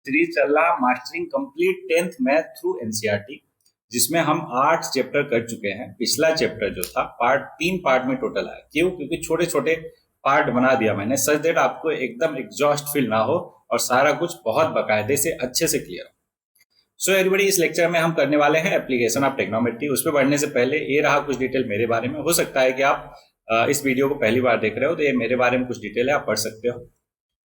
Series चल रहा mastering complete 10th math through NCERT, जिसमें हम 8 चैप्टर कर चुके हैं। पिछला चैप्टर जो था तीन पार्ट में टोटल आया। क्यों? क्योंकि छोटे छोटे पार्ट बना दिया मैंने, सच दैट आपको एकदम एग्जॉस्ट फील ना हो और सारा कुछ बहुत बाकायदे से अच्छे से क्लियर हो। सो एवरीबॉडी, इस लेक्चर में हम करने वाले हैं एप्लीकेशन ऑफ ट्रिग्नोमेट्री। उस पर बढ़ने से पहले ये रहा कुछ डिटेल मेरे बारे में। हो सकता है कि आप इस वीडियो को पहली बार देख रहे हो तो ये मेरे बारे में कुछ डिटेल है, आप पढ़ सकते हो।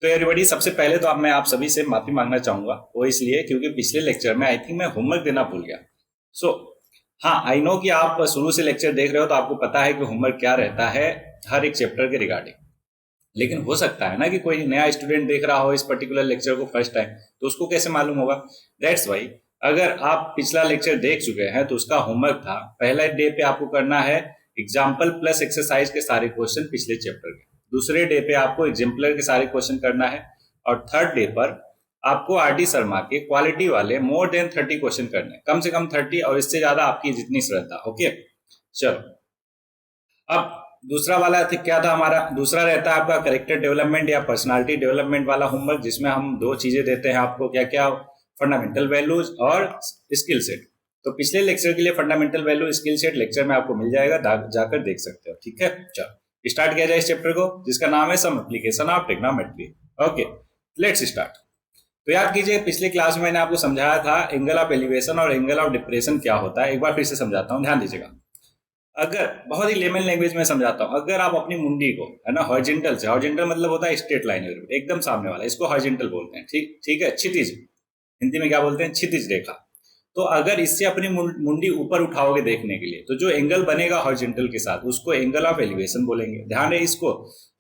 तो एवरीबॉडी, सबसे पहले तो मैं आप सभी से माफी मांगना चाहूंगा, वो इसलिए क्योंकि पिछले लेक्चर में आई थिंक मैं होमवर्क देना भूल गया। सो हाँ, आई नो कि आप शुरू से लेक्चर देख रहे हो तो आपको पता है कि होमवर्क क्या रहता है हर एक चैप्टर के रिगार्डिंग। लेकिन हो सकता है ना कि कोई नया स्टूडेंट देख रहा हो इस पर्टिकुलर लेक्चर को फर्स्ट टाइम, तो उसको कैसे मालूम होगा? दैट्स वाई अगर आप पिछला लेक्चर देख चुके हैं तो उसका होमवर्क था, पहला डे पे आपको करना है एग्जाम्पल प्लस एक्सरसाइज के सारे क्वेश्चन पिछले चैप्टर के। दूसरे डे पे आपको एग्जाम्पलर के सारे क्वेश्चन करना है। और थर्ड डे पर आपको आरडी शर्मा के क्वालिटी वाले मोर देन 30 क्वेश्चन करने, कम से कम 30 और इससे ज्यादा आपकी जितनी श्रद्धा। ओके, चलो अब दूसरा वाला क्या था हमारा? दूसरा रहता है आपका करेक्टर डेवलपमेंट या पर्सनालिटी डेवलपमेंट वाला होमवर्क, जिसमें हम दो चीजें देते हैं आपको। क्या क्या? फंडामेंटल वैल्यूज और स्किल सेट। तो पिछले लेक्चर के लिए fundamental value skill set lecture में आपको मिल जाएगा, जाकर देख सकते हो। ठीक है, चलो स्टार्ट किया जाए इस चैप्टर को, जिसका नाम है some application of trigonometry. Okay, let's start. तो याद कीजिए, पिछली क्लास में मैंने आपको समझाया था एंगल ऑफ एलिवेशन और एंगल ऑफ डिप्रेशन क्या होता है। एक बार फिर से समझाता हूँ, ध्यान दीजिएगा। अगर बहुत ही लेमन लैंग्वेज में समझाता हूँ, अगर आप अपनी मुंडी को है ना हॉरिजॉन्टल से, हॉरिजॉन्टल मतलब होता है स्ट्रेट लाइन एकदम सामने वाला, इसको हॉरिजॉन्टल बोलते हैं। ठीक है, क्षितिज, हिंदी में क्या बोलते हैं? क्षितिज रेखा। तो अगर इससे अपनी मुंडी ऊपर उठाओगे देखने के लिए, तो जो एंगल बनेगा हॉरिजॉन्टल के साथ उसको एंगल ऑफ एलिवेशन बोलेंगे। ध्यान है, इसको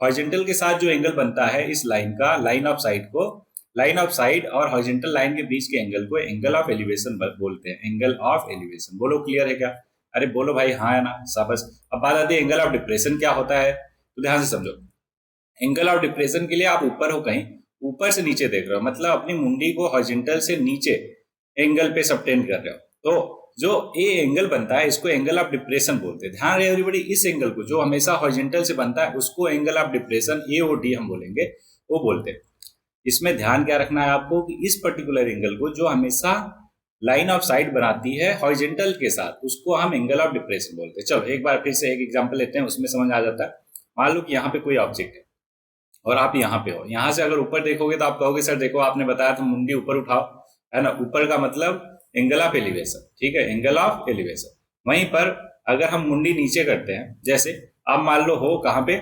हॉरिजॉन्टल के साथ जो एंगल बनता है इस लाइन का, लाइन ऑफ साइड को, लाइन ऑफ साइड और हॉरिजॉन्टल लाइन के बीच के एंगल को एंगल ऑफ एलिवेशन बोलते हैं। एंगल ऑफ एलिवेशन बोलो, क्लियर है क्या? अरे बोलो भाई, हाँ है ना, शाबाश। अब बात आती है एंगल ऑफ डिप्रेशन क्या होता है, तो ध्यान से समझो। एंगल ऑफ डिप्रेशन के लिए आप ऊपर हो, कहीं ऊपर से नीचे देख रहे हो, मतलब अपनी मुंडी को हॉरिजॉन्टल से नीचे एंगल पे सबटेंड कर रहे हो, तो जो ए एंगल बनता है इसको एंगल ऑफ डिप्रेशन बोलते हैं। ध्यान रहे एवरीबॉडी, इस एंगल को जो हमेशा हॉरिजॉन्टल से बनता है उसको एंगल ऑफ डिप्रेशन ए और डी हम बोलेंगे, वो बोलते हैं। इसमें ध्यान क्या रखना है आपको कि इस पर्टिकुलर एंगल को जो हमेशा लाइन ऑफ साइड बनाती है हॉरिजॉन्टल के साथ, उसको हम एंगल ऑफ डिप्रेशन बोलते हैं। चलो एक बार फिर से एक एग्जांपल लेते हैं, उसमें समझ आ जाता है। मान लो कि यहाँ पे कोई ऑब्जेक्ट है और आप यहाँ पे हो। यहाँ से अगर ऊपर देखोगे तो आप कहोगे सर देखो आपने बताया था मुंडी ऊपर उठाओ, है ना, ऊपर का मतलब एंगल ऑफ एलिवेशन। ठीक है, एंगल ऑफ एलिवेशन। वहीं पर अगर हम मुंडी नीचे करते हैं, जैसे आप मान लो हो कहाँ पे,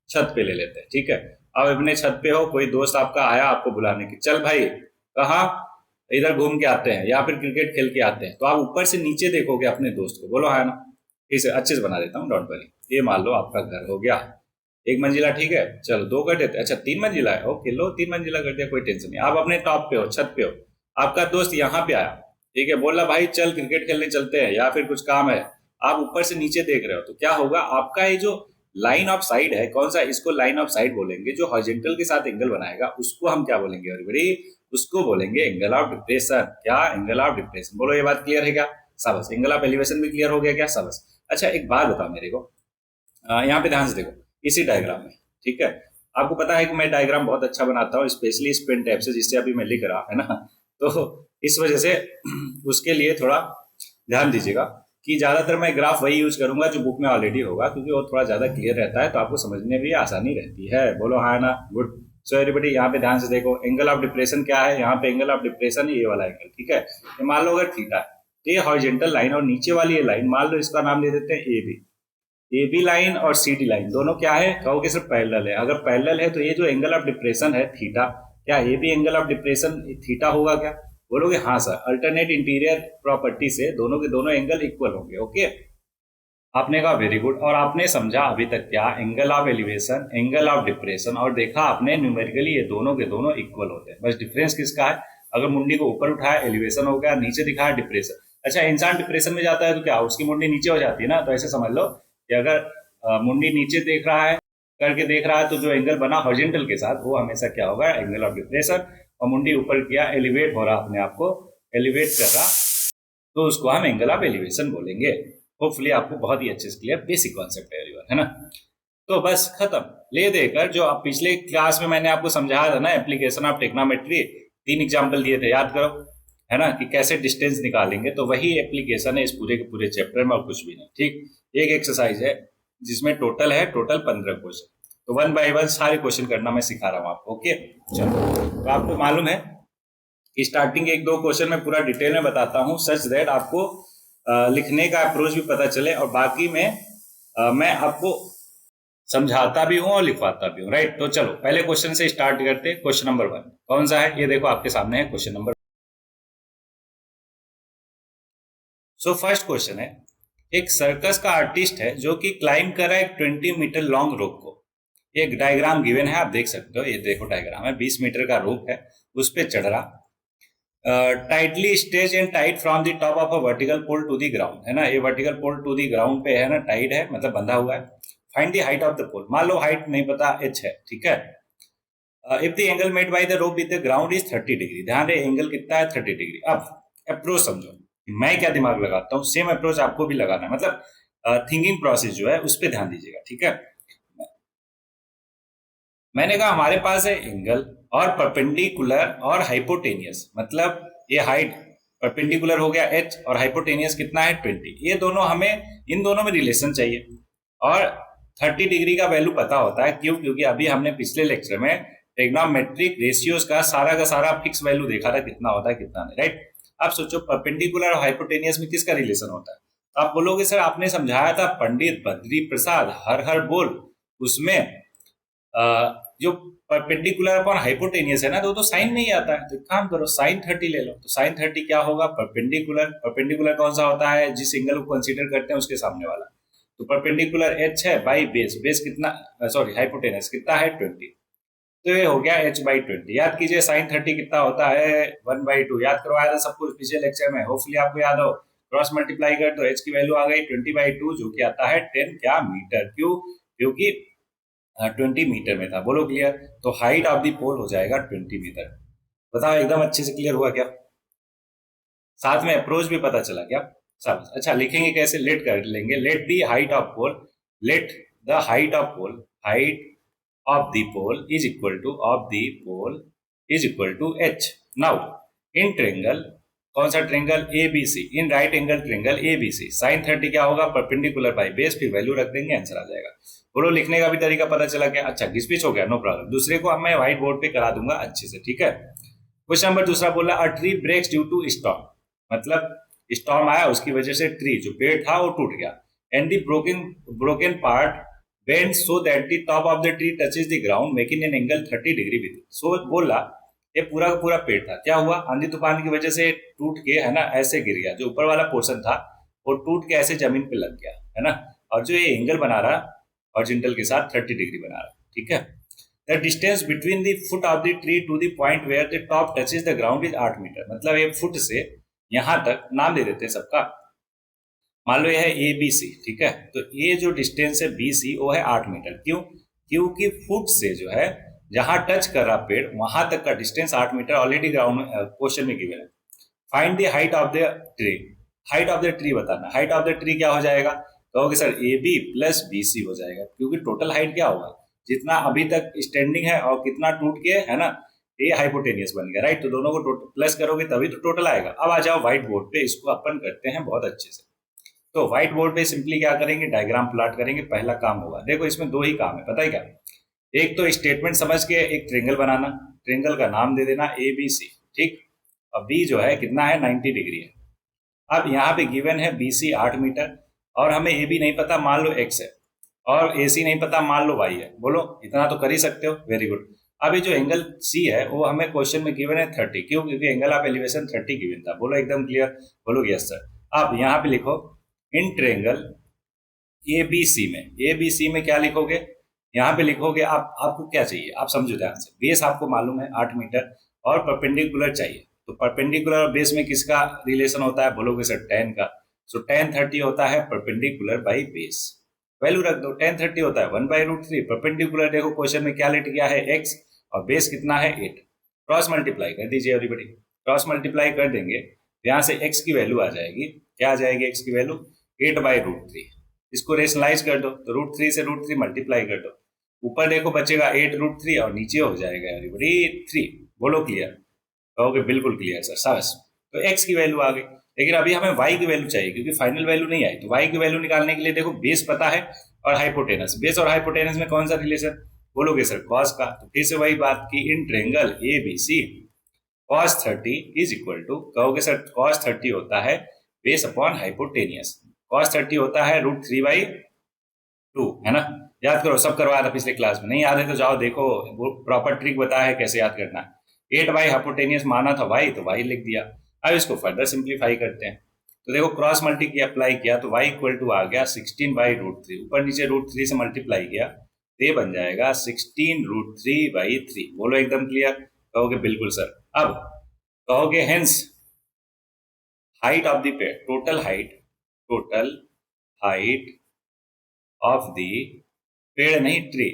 छत पे ले लेते हैं। ठीक है, अब अपने छत पे हो, कोई दोस्त आपका आया आपको बुलाने की, चल भाई कहाँ, इधर घूम के आते हैं या फिर क्रिकेट खेल के आते हैं। तो आप ऊपर से नीचे देखोगे अपने दोस्त को, बोलो है ना। इसे अच्छे से बना देता हूँ, डोंट वरी। ये मान लो आपका घर हो गया, एक मंजिला। ठीक है, चलो दो कर देते, अच्छा 3 मंजिला है, ओके लो 3 मंजिला कर दिया, कोई टेंशन नहीं। आप अपने टॉप पे हो, छत पे हो, आपका दोस्त यहाँ पे आया, ठीक है, बोला भाई चल क्रिकेट खेलने चलते हैं या फिर कुछ काम है। आप ऊपर से नीचे देख रहे हो, तो क्या होगा, आपका ये जो लाइन ऑफ साइड है, कौन सा, इसको लाइन ऑफ साइड बोलेंगे। जो हॉरिजॉन्टल के साथ एंगल बनाएगा उसको हम क्या बोलेंगे एवरीबॉडी? उसको बोलेंगे एंगल ऑफ डिप्रेशन। क्या? Angle of depression. बोलो ये बात क्लियर है क्या? शाबाश। एंगल ऑफ एलिवेशन भी क्लियर हो गया क्या? शाबाश। अच्छा एक बात बताओ मेरे को, यहाँ पे ध्यान से देखो इसी डायग्राम में। ठीक है, आपको पता है कि मैं डायग्राम बहुत अच्छा बनाता हूँ, स्पेशली इस पेन टैब से जिससे अभी मैं लिख रहा है ना, तो इस वजह से उसके लिए थोड़ा ध्यान दीजिएगा कि ज्यादातर मैं ग्राफ वही यूज करूंगा जो बुक में ऑलरेडी होगा, क्योंकि वो थोड़ा ज्यादा क्लियर रहता है, तो आपको समझने में भी आसानी रहती है। बोलो हाँ ना, गुड। सो एवरीबॉडी यहाँ पे ध्यान से देखो, एंगल ऑफ डिप्रेशन क्या है, यहाँ पे एंगल ऑफ डिप्रेशन ये वाला एंगल। ठीक है, ये मान लो अगर थीटा, ये हॉरिजॉन्टल लाइन और नीचे वाली ये लाइन, मान लो इसका नाम दे देते हैं A B. A B line और सी डी लाइन दोनों क्या है, कहोगे सिर्फ पैरेलल है। अगर पैरेलल है तो ये जो एंगल ऑफ डिप्रेशन है थीटा, क्या ये भी एंगल ऑफ डिप्रेशन थीटा होगा क्या? बोलोगे हाँ सर, अल्टरनेट इंटीरियर प्रॉपर्टी से दोनों के दोनों एंगल इक्वल होंगे। ओके, आपने कहा वेरी गुड। और आपने समझा अभी तक क्या, angle of elevation, angle of depression, और देखा आपने न्यूमेरिकली ये दोनों के दोनों इक्वल होते हैं। बस डिफरेंस किसका है, अगर मुंडी को ऊपर उठाया एलिवेशन हो गया, नीचे दिखाया डिप्रेशन। अच्छा, इंसान डिप्रेशन में जाता है तो क्या उसकी मुंडी नीचे हो जाती है ना, तो ऐसे समझ लो कि अगर मुंडी नीचे देख रहा है, करके देख रहा है, तो जो एंगल बना हॉरिजॉन्टल के साथ वो हमेशा क्या होगा, एंगल ऑफ डिप्रेशन। और मुंडी ऊपर किया, एलिवेट हो रहा, अपने आप को एलिवेट कर रहा, तो उसको हम एंगल ऑफ एलिवेशन बोलेंगे। होपफुली आपको बहुत ही अच्छे से क्लियर बेसिक कॉन्सेप्ट है ना। तो बस खत्म, ले देकर जो आप पिछले क्लास में मैंने आपको समझाया था ना एप्लीकेशन ऑफ ट्रिग्नोमेट्री, 3 एग्जाम्पल दिए थे, याद करो, है ना, कि कैसे डिस्टेंस निकालेंगे। तो वही एप्लीकेशन है इस पूरे के पूरे चैप्टर में और कुछ भी नहीं। ठीक, एक एक्सरसाइज है जिसमें टोटल 15 क्वेश्चन। तो 1 बाय 1 सारे क्वेश्चन करना मैं सिखा रहा हूँ आपको। ओके, चलो। तो आपको मालूम है कि स्टार्टिंग एक दो क्वेश्चन में पूरा डिटेल में बताता हूँ, सच दैट आपको लिखने का अप्रोच भी पता चले, और बाकी में मैं आपको समझाता भी हूँ और लिखवाता भी हूँ। राइट, तो चलो पहले क्वेश्चन से स्टार्ट करते हैं। क्वेश्चन नंबर 1 कौन सा है, ये देखो आपके सामने है question number. So first question है, एक सर्कस का आर्टिस्ट है जो कि क्लाइंब कर रहा है एक 20 मीटर लॉन्ग रोप को। एक डायग्राम गिवन है, आप देख सकते हो, ये देखो डायग्राम है, 20 मीटर का रोप है, उस पर चढ़ रहा, tightly stage and tight from the top of a vertical pole to the ground, है ना, ये vertical pole to the ground पे है ना, टाइट है मतलब बंधा हुआ है। Find the height of the pole, मान लो हाइट नहीं पता, एच है, ठीक है। If the angle made by the rope with the ground is 30 degree, ध्यान रहे एंगल कितना है, 30 डिग्री। अब अप्रोच समझो, मैं क्या दिमाग लगाता हूँ, सेम अप्रोच आपको भी लगाना है, मतलब थिंकिंग प्रोसेस जो है उस पर ध्यान दीजिएगा, ठीक है। मैंने कहा हमारे पास है एंगल और परपेंडिकुलर और हाइपोटेनियस, मतलब ये हाइट परपेंडिकुलर हो गया h और हाइपोटेनियस कितना है 20, ये दोनों हमें, इन दोनों में रिलेशन चाहिए। और 30 डिग्री का वैल्यू पता होता है, क्यों, क्योंकि अभी हमने पिछले लेक्चर में ट्रिग्नोमेट्रिक रेशियोज का सारा फिक्स वैल्यू देखा था, कितना होता है कितना नहीं। राइट, अब सोचो परपेंडिकुलर और हाइपोटेनियस में किसका रिलेशन होता है। तो आप बोलोगे सर आपने समझाया था पंडित बद्री प्रसाद हर हर बोल, उसमें जो परपेंडिकुलर अपॉन हाइपोटेनियस है ना, तो साइन में ही आता है। तो एक काम करो साइन 30 ले लो, तो साइन 30 क्या होगा, परपेंडिकुलर, परपेंडिकुलर कौन सा होता है, जिस एंगल को कंसीडर करते हैं उसके सामने वाला। तो परपेंडिकुलर h है बाई बेस, बेस कितना, सॉरी हाइपोटेनियस कितना है 20, तो ये हो गया h बाई 20। याद कीजिए साइन 30 कितना होता है 1/2, याद करवाया था सब कुछ पिछले लेक्चर में, होपफुली आपको याद हो। क्रॉस मल्टीप्लाई कर तो h की वैल्यू आ गई 20/2, जो कि आता है 10 क्या मीटर, क्यों, क्योंकि 20 मीटर में था। बोलो क्लियर, तो हाइट ऑफ द पोल हो जाएगा 20 मीटर। बताओ एकदम अच्छे से क्लियर हुआ क्या, साथ में अप्रोच भी पता चला क्या, सब अच्छा। लिखेंगे कैसे, लेट कर लेंगे, let the height of pole, let the height of pole, height of the pole is equal to, of the pole is equal to h। Now in triangle, कौन सा triangle, ABC, in right angle triangle ABC, sine 30 क्या होगा, perpendicular by base, फिर value रख देंगे, answer आ जाएगा। बोलो लिखने का भी तरीका पता चला क्या, अच्छा घिसपिच हो गया, नो प्रॉब्लम, दूसरे को अब मैं व्हाइट बोर्ड पे करा दूंगा अच्छे से, ठीक है। क्वेश्चन नंबर दूसरा बोला, a tree breaks due to storm, मतलब स्टॉर्म आया उसकी वजह से ट्री जो पेड़ था वो टूट गया, and the broken part bend so that the top of the tree touches the ground making an angle 30 degree with. So बोला ये पूरा का पूरा पेड़ था, क्या हुआ, आंधी तूफान की वजह से टूट के, है ना, ऐसे गिर गया, जो ऊपर वाला पोर्शन था वो टूट के ऐसे जमीन पे लग गया, है ना, और जो ये एंगल बना रहा हॉरिजॉन्टल के साथ 30 डिग्री बना रहा, ठीक है। The distance between the foot of the tree to the point where the top touches the ground is 8 metre, मतलब ये फुट से यहां तक, नाम दे देते हैं सबका, मान लो ये है ABC, ठीक है, तो ये जो डिस्टेंस है BC वो है 8 मीटर, क्यों, क्योंकि फुट से जो है जहां टच कर रहा पेड़ वहां तक का distance 8 metre already ground question में गिवन है। Find the height of the tree, height of the tree बताना, हाइट ऑफ द ट्री क्या हो जाएगा, कहोगे सर AB प्लस BC हो जाएगा, क्योंकि टोटल हाइट क्या होगा, जितना अभी तक स्टैंडिंग है और कितना टूट के, है ना, ये हाइपोटेनियस बन गया। राइट, तो दोनों को प्लस करोगे तभी तो टोटल आएगा। अब आ जाओ व्हाइट बोर्ड पे, इसको अपन करते हैं बहुत अच्छे से। तो व्हाइट बोर्ड पे सिंपली क्या करेंगे, डायग्राम प्लॉट करेंगे, पहला काम होगा, देखो इसमें दो ही काम है, पता है क्या, एक तो स्टेटमेंट समझ के एक ट्रेंगल बनाना, ट्रेंगल का नाम दे देना ABC, ठीक, और B जो है कितना है 90 डिग्री है। अब यहाँ पे गिवन है BC 8 मीटर और हमें AB नहीं पता, मान लो X है, और AC नहीं पता, मान लो Y है। बोलो इतना तो कर ही सकते हो, वेरी गुड। अब ये जो एंगल C है वो हमें क्वेश्चन में गिवन है 30, क्यों, क्योंकि एंगल ऑफ एलिवेशन 30 गिवन था। बोलो एकदम क्लियर, बोलो यस सर। अब यहाँ पे लिखो इन ट्रेंगल ABC में क्या लिखोगे, यहाँ पे लिखोगे आप, आपको क्या चाहिए आप समझो ध्यान से, बेस आपको मालूम है 8 मीटर और परपेंडिकुलर चाहिए, तो परपेंडिकुलर और बेस में किसका रिलेशन होता है, बोलोगे सर tan का, सो tan 30 होता है परपेंडिकुलर बाई बेस, वैल्यू रख दो, tan 30 होता है 1/√3, परपेंडिकुलर देखो क्वेश्चन में क्या लेट गया है x और बेस कितना है 8, क्रॉस मल्टीप्लाई कर दीजिए एवरीबॉडी, क्रॉस मल्टीप्लाई कर देंगे, यहाँ से x की वैल्यू आ जाएगी, क्या आ जाएगी x की वैल्यू 8/√3, इसको रेशनलाइज कर दो, तो √3 से √3 मल्टीप्लाई कर दो, ऊपर देखो बचेगा 8√3 और नीचे हो जाएगा एवरीबॉडी 3, बोलो क्लियर, कहोगे बिल्कुल क्लियर सर, साहस। तो x की वैल्यू आ गई, लेकिन अभी हमें y की वैल्यू चाहिए क्योंकि फाइनल वैल्यू नहीं आई। तो y की वैल्यू निकालने के लिए देखो बेस पता है और हाइपोटेनस, बेस और हाइपोटेनस में कौन सा रिलेशन बोलोगे सर, कॉस का। तो फिर से वही बात की in triangle ABC cos 30 is equal to, कहोगे सर cos 30 होता है बेस अपॉन हाइपोटेनियस, cos 30 होता है √3/2, है ना। याद करो, सब करवाया था पिछले क्लास में, नहीं याद है तो जाओ देखो, वो प्रॉपर ट्रिक बताया है कैसे याद करना है। 8y हाइपोटेनियस माना था y, तो y लिख दिया। अब इसको फर्दर सिंप्लीफाई करते हैं, तो देखो क्रॉस मल्टी की अप्लाई किया तो y इक्वल टू आ गया 16/√3, ऊपर नीचे √3 से मल्टीप्लाई किया तो ये बन जाएगा 16√3/3। बोलो एकदम क्लियर, कहोगे बिल्कुल सर। अब कहोगे हेंस हाइट ऑफ द पेड़, टोटल हाइट ऑफ द पेड़ नहीं ट्री,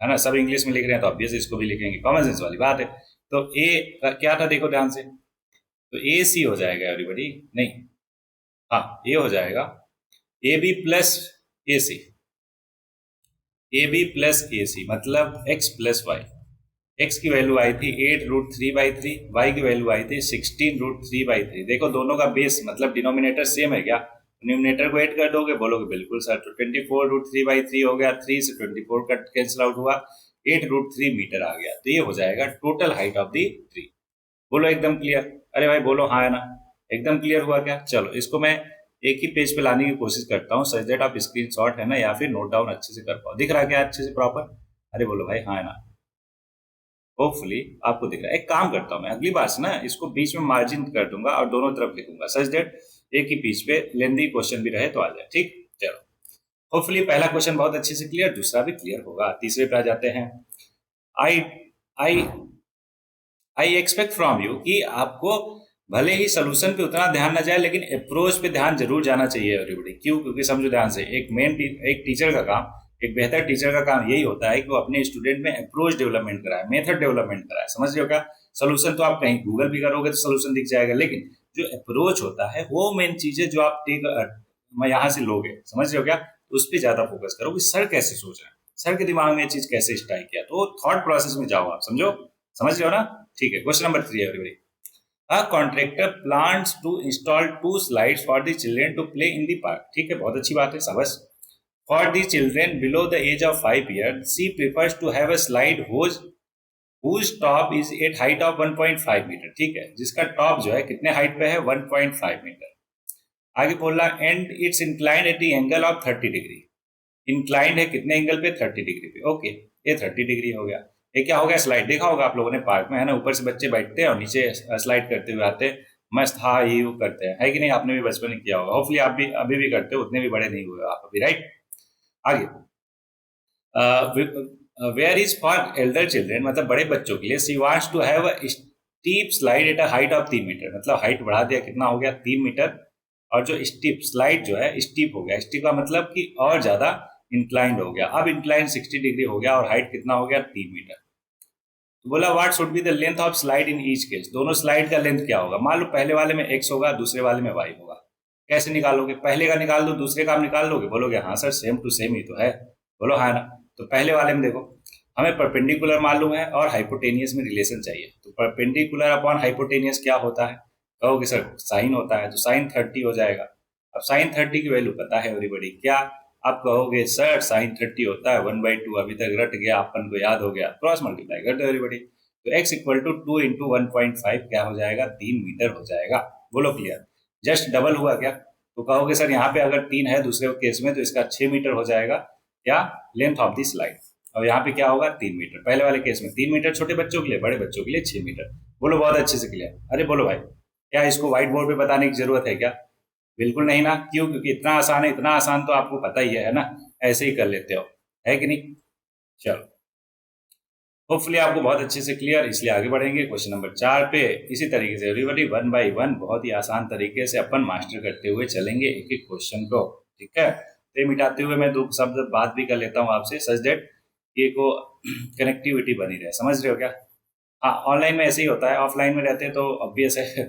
है ना, सब इंग्लिश में लिख रहे हैं तो ऑब्वियस इसको भी लिखेंगे, कॉमन सेंस वाली बात है। तो ए क्या था देखो ध्यान से, तो ए सी हो जाएगा एवरीबॉडी, नहीं हाँ ये हो जाएगा A B plus A C, A B plus A C मतलब x प्लस वाई। x की वैल्यू आई थी 8√3/3, y की वैल्यू आई थी 16√3/3। देखो दोनों का बेस मतलब डिनोमिनेटर सेम है क्या, डिनोमिनेटर को ऐड कर दोगे, बोलोगे बिल्कुल सर। तो 24√3/3 हो गया, 3 से 24 कट कैंसिल आउट हुआ, 8√3 मीटर आ गया। तो ये हो जाएगा total height of the tree. बोलो एकदम क्लियर, अरे भाई बोलो हाँ है ना, एकदम क्लियर हुआ क्या। चलो इसको मैं एक ही पेज पे लाने की कोशिश करता हूँ सच दैट आप स्क्रीनशॉट है ना या फिर नोट डाउन अच्छे से कर पाओ। दिख रहा क्या अच्छे से प्रॉपर, अरे बोलो भाई हाँ है ना, होपफुली आपको दिख रहा है। एक काम करता हूँ मैं अगली बार से ना इसको बीच में मार्जिन कर दूंगा और दोनों तरफ लिखूंगा सच दैट एक ही पेज पे लेंदी क्वेश्चन भी रहे तो आ जाए, ठीक। चलो होपफुली पहला क्वेश्चन बहुत अच्छे से क्लियर, दूसरा भी क्लियर होगा। तीसरे पे आ जाते हैं। आई आई आई एक्सपेक्ट फ्रॉम यू कि आपको भले ही सोल्यूशन पे उतना ध्यान ना जाए लेकिन अप्रोच पे ध्यान जरूर जाना चाहिए एवरीबॉडी। क्यों, क्योंकि समझो ध्यान से, एक टीचर का काम, एक बेहतर टीचर का काम यही होता है कि वो अपने स्टूडेंट में अप्रोच डेवलपमेंट कराए, मेथड डेवलपमेंट कराए। समझ रहे हो क्या, सोल्यूशन तो आप कहीं गूगल भी करोगे तो सोल्यूशन दिख जाएगा, लेकिन जो अप्रोच होता है वो मेन चीज है जो आप यहाँ से लोगे। समझ रहे हो क्या, उस पर ज्यादा फोकस करो कि सर कैसे सोच रहे हैं, सर के दिमाग में ये चीज कैसे स्ट्राइक किया, तो थॉट प्रोसेस में जाओ आप, समझो, समझ रहे हो ना। ठीक है, question number 3 everybody. A contractor plans to install 2 slides for the children to play in the park। ठीक है, बहुत अच्छी बात है, शाबाश। For the children below the age of 5 years, she prefers to have a slide whose top is at height of 1.5 metre. ठीक है, जिसका टॉप जो है कितने हाइट पे है, 1.5 मीटर। आगे बोला and it's inclined at the angle of 30 degree. Inclined है कितने एंगल पे, 30 डिग्री पे। ओके, ये 30 डिग्री हो गया। ये क्या हो गया, स्लाइड। देखा होगा आप लोगों ने पार्क में, है ना, ऊपर से बच्चे बैठते हैं और नीचे स्लाइड करते हुए आते हैं, मस्त हा यू करते हैं, है कि नहीं। आपने भी बचपन में किया होगा, होपफुली आप भी अभी भी करते हो, उतने भी बड़े नहीं हुए आप अभी, राइट। आगे where is for elder children मतलब बड़े बच्चों के लिए, she wants to have a steep slide at a height of 3 metre. मतलब हाइट बढ़ा दिया, कितना हो गया, 3 मीटर। और जो स्टीप स्लाइड जो है स्टीप हो गया, स्टीप का मतलब कि और ज्यादा इंक्लाइंड हो गया। अब इंक्लाइंड 60 डिग्री हो गया और हाइट कितना हो गया, 3 मीटर। तो बोला what should be the length of slide in each case. दोनों स्लाइड का लेंथ क्या होगा। मान लो पहले वाले में x होगा, दूसरे वाले में y होगा। कैसे निकालोगे, पहले का निकाल दो दूसरे का आप निकाल लोगे, बोलोगे हाँ सर सेम टू सेम ही तो है, बोलो हाँ ना। तो पहले वाले में देखो हमें परपेंडिकुलर मालूम है और हाइपोटेनियस में रिलेशन चाहिए। तो परपेंडिकुलर अपॉन हाइपोटेनियस क्या होता है, कहोगे सर साइन होता है, तो साइन 30 हो जाएगा। अब साइन 30 की वैल्यू पता है एवरीबॉडी, क्या आप कहोगे सर साइन 30 होता है 1/2, अभी तक रट गया, अपन को याद हो गया, क्रॉस मल्टीप्लाई कर दो एवरीबॉडी। तो x इक्वल टू 2 इंटू 1.5 क्या हो जाएगा, 3 मीटर हो जाएगा। बोलो क्लियर, जस्ट डबल हुआ क्या। तो कहोगे सर यहाँ पे अगर 3 है दूसरे केस में तो इसका 6 मीटर हो जाएगा, क्या, लेंथ ऑफ दी स्लाइड। और यहाँ पे क्या होगा, 3 मीटर। पहले वाले केस में 3 मीटर छोटे बच्चों के लिए, बड़े बच्चों के लिए 6 मीटर। बोलो बहुत अच्छे से क्लियर। अरे बोलो भाई, क्या इसको व्हाइट बोर्ड पे बताने की जरूरत है क्या, बिल्कुल नहीं ना। क्यों, क्योंकि इतना आसान है, इतना आसान तो आपको पता ही है ना, ऐसे ही कर लेते हो, है कि नहीं। चलो होपफुली आपको बहुत अच्छे से क्लियर, इसलिए आगे बढ़ेंगे क्वेश्चन नंबर 4 पे। इसी तरीके से एवरीबॉडी 1 बाय 1 बहुत ही आसान तरीके से अपन मास्टर करते हुए चलेंगे एक एक क्वेश्चन को, ठीक है। तो मिटाते हुए मैं 2 शब्द बात भी कर लेता हूँ आपसे सच दैट ये को कनेक्टिविटी बनी रहे। समझ रहे हो क्या। हाँ ऑनलाइन में ऐसे ही होता है, ऑफलाइन में रहते हैं तो ऑब्वियस है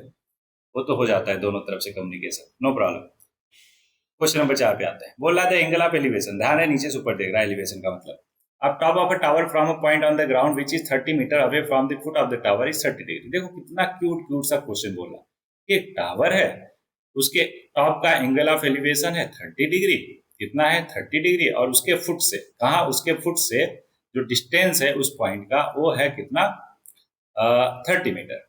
वो तो हो जाता है दोनों तरफ से communication, no problem. Question number 4 पे आते हैं। बोल रहा था एंगल ऑफ एलिवेशन, ध्यान है नीचे से ऊपर देख रहा है एलिवेशन का मतलब। अब top of a tower from a point on the ground which is 30 metre away from the foot of the tower is 30 degree. देखो कितना क्यूट क्यूट सा क्वेश्चन बोला। एक टावर है, उसके टॉप का एंगल ऑफ एलिवेशन है 30 डिग्री, कितना है 30 डिग्री, और उसके फुट से, कहा उसके फुट से जो डिस्टेंस है उस पॉइंट का वो है कितना 30 मीटर।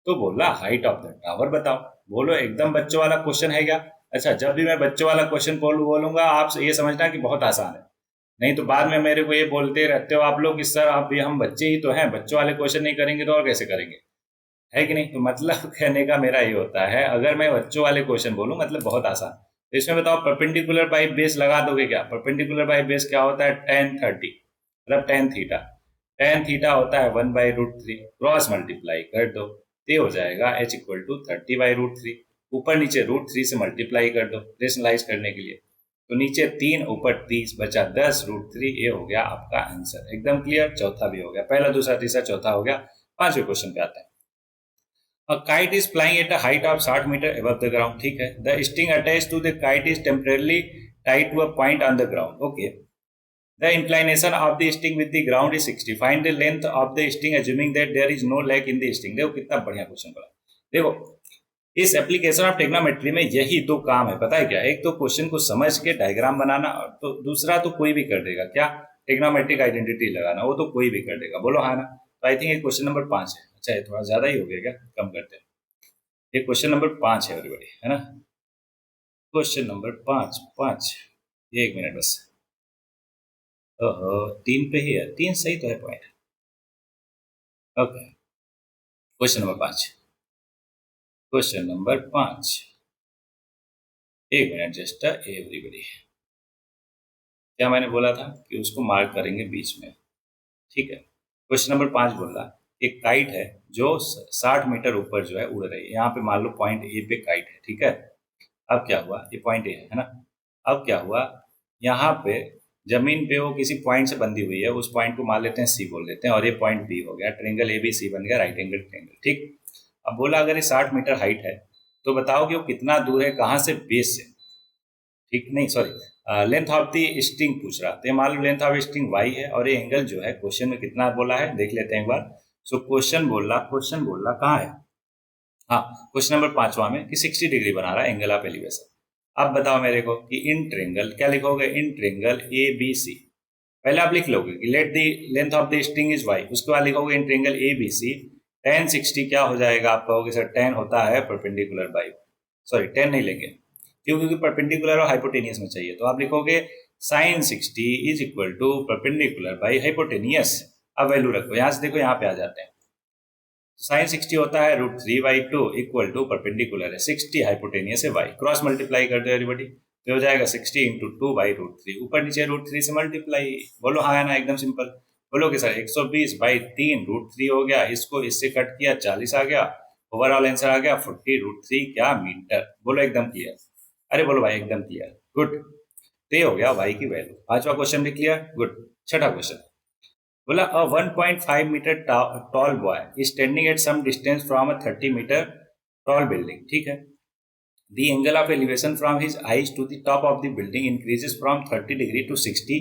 तो बोला हाइट ऑफ द टावर बताओ। बोलो एकदम बच्चों वाला क्वेश्चन है क्या? अच्छा, जब भी मैं बच्चों वाला क्वेश्चन बोलूंगा आप ये समझना कि बहुत आसान है, नहीं तो बाद में मेरे को ये बोलते रहते हो आप लोग कि सर आप भी हम बच्चे ही तो हैं, बच्चों वाले क्वेश्चन नहीं करेंगे तो और कैसे करेंगे, है कि नहीं? तो मतलब कहने का मेरा ये होता है, अगर मैं बच्चों वाले क्वेश्चन बोलूं मतलब बहुत आसान। तो इसमें बताओ परपेंडिकुलर बाई बेस लगा दोगे क्या? परपेंडिकुलर बाई बेस क्या होता है? टेन 30, मतलब टेन थीटा। टेन थीटा होता है 1/√3, क्रॉस मल्टीप्लाई कर दो, ये हो जाएगा H = 30/√3। ऊपर नीचे √3 से मल्टीप्लाई कर दो रेशनलाइज करने के लिए, तो नीचे 3 ऊपर 30 बचा 10√3, ये हो गया आपका आंसर। एकदम क्लियर। चौथा भी हो गया, पहला दूसरा तीसरा चौथा हो गया। पांचवें क्वेश्चन पे आता है। A kite is flying at a height of 60 metre above the ground, ठीक है। The string attached to the kite is temporarily tied to a point on the ground, okay. The inclination of the string with the ground is 60. Find the length of the string assuming that there is no leg in the string. देखो कितना बढ़िया question बोला। देखो इस application of टेक्नोमेट्री में यही दो काम है, पता है क्या? एक तो क्वेश्चन को समझ के डायग्राम बनाना, तो दूसरा तो कोई भी कर देगा क्या, टेक्नोमेट्रिक आइडेंटिटी लगाना, वो तो कोई भी कर देगा। बोलो हाँ ना? तो आई थिंक ये क्वेश्चन नंबर 5 है। अच्छा ये थोड़ा ज्यादा ही हो गया क्या? कम करते हैं। ये क्वेश्चन नंबर 5 है एवरीबॉडी, है ना? Question number 5 5। एक मिनट बस। ओहो 3 पे ही है, 3 सही तो है point. Okay question number 5, question number 5। एक मिनट जस्ट एवरीबॉडी। क्या मैंने बोला था कि उसको मार्क करेंगे बीच में, ठीक है। क्वेश्चन नंबर 5 बोल रहा एक काइट है जो 60 मीटर ऊपर जो है उड़ रही है। यहाँ पे मान लो पॉइंट ए पे काइट है, ठीक है। अब क्या हुआ, ये पॉइंट ए है ना। अब क्या हुआ, यहाँ पे जमीन पे वो किसी पॉइंट से बंधी हुई है, उस पॉइंट को मान लेते हैं सी बोल देते हैं, और ये पॉइंट बी हो गया। ट्रेंगल ए बी सी बन गया, राइट एंगल ट्रेंगल, ठीक। अब बोला अगर ये 60 मीटर हाइट है तो बताओ कि वो कितना दूर है कहाँ से, बेस से, ठीक नहीं sorry length of the string पूछ रहा। तो मान लो लेंथ ऑफ स्ट्रिंग y है, और ये एंगल जो है क्वेश्चन में कितना बोला है देख लेते हैं एक बार। सो क्वेश्चन बोल रहा कहाँ है, हाँ क्वेश्चन नंबर 5वां में कि 60 डिग्री बना रहा है एंगल ऑफ एलिवेशन। अब बताओ मेरे को कि इन ट्रेंगल क्या लिखोगे, इन ट्रेंगल ए बी सी। पहले आप लिख लोगे कि let the length of the string is y, उसके बाद लिखोगे in triangle A B C. tan 60 क्या हो जाएगा, आप कहोगे सर tan होता है परपेंडिकुलर बाई, सॉरी 10 नहीं लेंगे क्यों, क्योंकि परपेंडिकुलर और हाइपोटेनियस में चाहिए। तो आप लिखोगे sin 60 is equal to perpendicular by hypotenuse. अब वैल्यू रखो, यहाँ से देखो यहाँ पे आ जाते हैं। sin 60 होता है √3/2 इक्वल टू परपेंडिकुलर है 60, हाइपोटेनियस है y, क्रॉस मल्टीप्लाई कर दो एवरीबॉडी, तो हो जाएगा 60 इंटू 2/√3, ऊपर नीचे √3 से मल्टीप्लाई। बोलो हाँ है ना, एकदम सिंपल। बोलोगे सर 120/3 √3 हो गया, इसको इससे कट किया 40 आ गया, ओवरऑल आंसर आ गया 40√3 क्या मीटर। बोलो एकदम क्लियर, अरे बोलो भाई एकदम क्लियर, गुड। तो ये हो गया y की वैल्यू। पांचवा क्वेश्चन भी क्लियर, गुड। छठा क्वेश्चन बोला a 1.5 metre tall boy is standing at some distance from a 30 metre tall building, ठीक है। The angle of elevation from his eyes to the top of the building increases from 30 degree to 60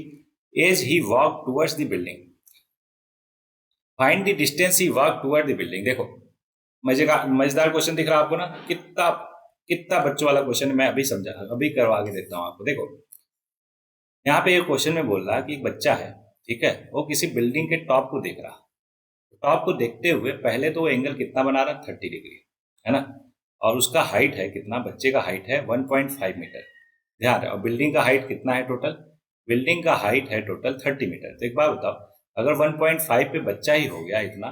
as he walk towards the building. Find the distance he walk toward the building. देखो मजेदार question दिख रहा है आपको ना, कितना कितना बच्चों वाला क्वेश्चन मैं अभी समझा, अभी करवा के देता हूँ आपको। देखो यहाँ पे एक क्वेश्चन में बोल रहा है कि एक बच्चा है, ठीक है, वो किसी बिल्डिंग के टॉप को देख रहा। टॉप को देखते हुए पहले तो वो एंगल कितना बना रहा, 30 डिग्री, है ना। और उसका हाइट है कितना, बच्चे का हाइट है 1.5 मीटर। ध्यान रहे, और बिल्डिंग का हाइट कितना है टोटल, बिल्डिंग का हाइट है टोटल 30 मीटर। तो एक बात बताओ, अगर 1.5 पे बच्चा ही हो गया इतना,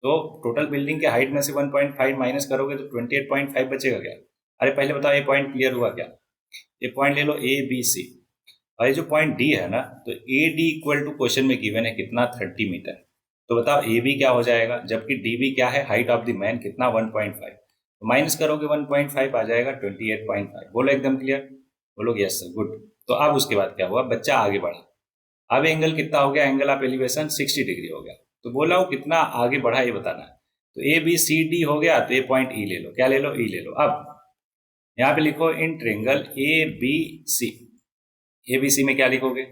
तो टोटल बिल्डिंग के हाइट में से 1.5 माइनस करोगे तो 28.5 बचेगा क्या? अरे पहले बताओ ये पॉइंट क्लियर हुआ क्या? ये पॉइंट ले लो ए बी सी, और ये जो पॉइंट डी है ना, तो A D equal to question में गिवन है कितना, 30 मीटर। तो बताओ ए बी क्या हो जाएगा, जबकि डी बी क्या है, हाइट ऑफ द मैन कितना, 1.5। तो माइनस करोगे 1.5 आ जाएगा 28.5। बोलो एकदम क्लियर, बोलोगे यस सर, गुड। तो अब उसके बाद क्या हुआ, बच्चा आगे बढ़ा। अब एंगल कितना हो गया, एंगल ऑफ एलिवेशन 60 डिग्री हो गया। तो बोला वो कितना आगे बढ़ा ये बताना है। तो ए बी सी डी हो गया, तो ये पॉइंट ई ले लो, क्या ले लो, ई ले लो। अब यहाँ पे लिखो in triangle A B C. A B C में क्या लिखोगे,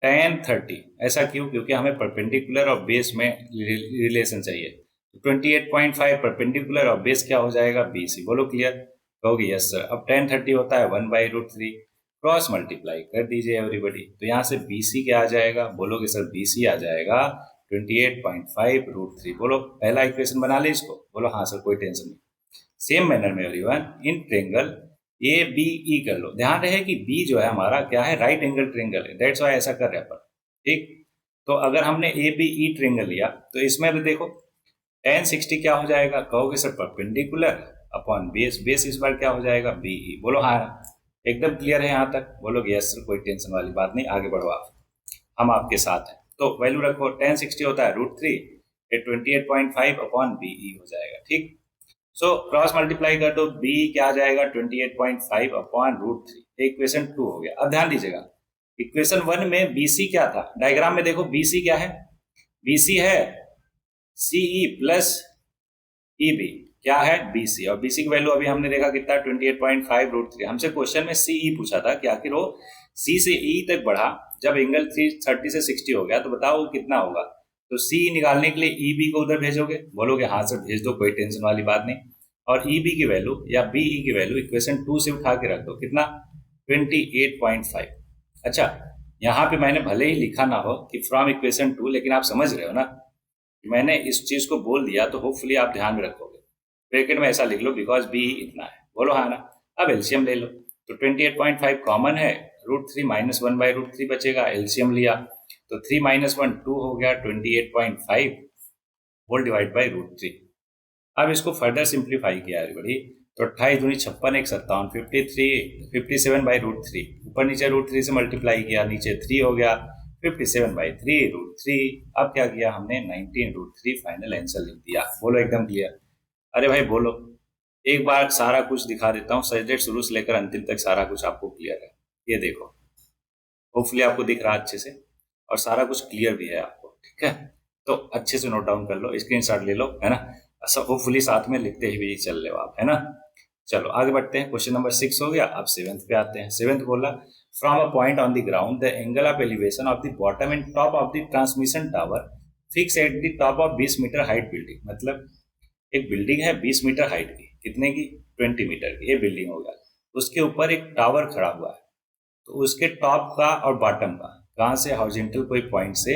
tan 30, ऐसा क्यों? क्योंकि हमें परपेंडिकुलर और बेस में रिलेशन चाहिए। 28.5 परपेंडिकुलर और बेस क्या हो जाएगा? BC। बोलो क्लियर? कहोगे यस सर। अब tan 30 होता है 1/√3, क्रॉस मल्टीप्लाई कर दीजिए एवरीबडी। तो यहाँ से BC क्या आ जाएगा? बोलोगे सर BC आ जाएगा 28.5√3। बोलो पहला इक्वेशन बना ले इसको। बोलो हाँ सर, कोई टेंशन नहीं। सेम मैनर में एवरीवन इन ट्रेंगल ABE कर लो। ध्यान रहे कि B जो है हमारा क्या है? राइट एंगल ट्रेंगल है, दैट्स वाई ऐसा कर रहे हैं अपन। ठीक, तो अगर हमने ABE ट्रेंगल लिया तो इसमें भी देखो tan 60 क्या हो जाएगा? कहोगे sir perpendicular upon base. Base इस बार क्या हो जाएगा? BE। बोलो हाँ, एकदम क्लियर है यहाँ तक? बोलोगे यस सर, कोई टेंशन वाली बात नहीं, आगे बढ़ो आप, हम आपके साथ हैं। तो वैल्यू रखो, tan 60 होता है √3, 28.5 अपॉन BE हो जाएगा। ठीक, सो क्रॉस मल्टीप्लाई कर दो, B क्या आ जाएगा? 28.5 अपॉन √3। इक्वेशन 2 हो गया। अब ध्यान दीजिएगा, इक्वेशन 1 में BC क्या था? डायग्राम में देखो BC क्या है? BC है CE प्लस EB। क्या है? BC। और BC की वैल्यू अभी हमने देखा कितना? 28.5 √3। हमसे क्वेश्चन में CE पूछा था कि आखिर वो C से E तक बढ़ा जब एंगल 30 से 60 हो गया, तो बताओ वो कितना होगा? तो CE निकालने के लिए EB को उधर भेजोगे? बोलोगे हाँ सर भेज दो, कोई टेंशन वाली बात नहीं। और EB की वैल्यू या BE की वैल्यू इक्वेशन 2 से उठा के रख दो। कितना? 28.5। अच्छा, यहाँ पे मैंने भले ही लिखा ना हो कि फ्रॉम इक्वेशन 2, लेकिन आप समझ रहे हो ना, मैंने इस चीज को बोल दिया तो होपफुली आप ध्यान में रखोगे। ब्रैकेट में ऐसा लिख लो बिकॉज BE इतना है। बोलो हाँ ना? अब एलसीएम ले लो, तो 28.5 कॉमन है, √3 माइनस 1/√3 बचेगा। एलसीएम लिया तो 3 माइनस 1 2 हो गया, 28.5 होल डिवाइड बाई √3। अब इसको फर्दर सिंप्लीफाई किया एवरीबॉडी, तो 28 दूनी 56, 1 57, 57/√3। ऊपर नीचे √3 से मल्टीप्लाई किया, नीचे 3 हो गया, 57/3 √3। अब क्या किया हमने? 19√3 फाइनल आंसर लिख दिया। बोलो एकदम क्लियर? अरे भाई बोलो, एक बार सारा कुछ दिखा देता हूँ, सजेट शुरू से लेकर अंतिम तक सारा कुछ आपको क्लियर है। ये देखो, होपफुली आपको दिख रहा है अच्छे से, और सारा कुछ क्लियर भी है आपको। ठीक है, तो अच्छे से नोट डाउन कर लो, स्क्रीनशॉट ले लो, है ना? होपफुली साथ में लिखते ही भी चल रहे हो आप, है ना? चलो आगे बढ़ते हैं। क्वेश्चन नंबर 6 हो गया। अब 7th पे आते हैं। 7th बोला from a point on the ground the angle of elevation of the bottom and top of the transmission tower fix at the top of 20 metre height building. मतलब एक building है 20 मीटर हाइट की, कितने की? 20 metre की। ये building होगा, उसके ऊपर एक टावर खड़ा हुआ है। तो उसके टॉप का और बॉटम का, कहाँ से? हॉरिजॉन्टल कोई पॉइंट से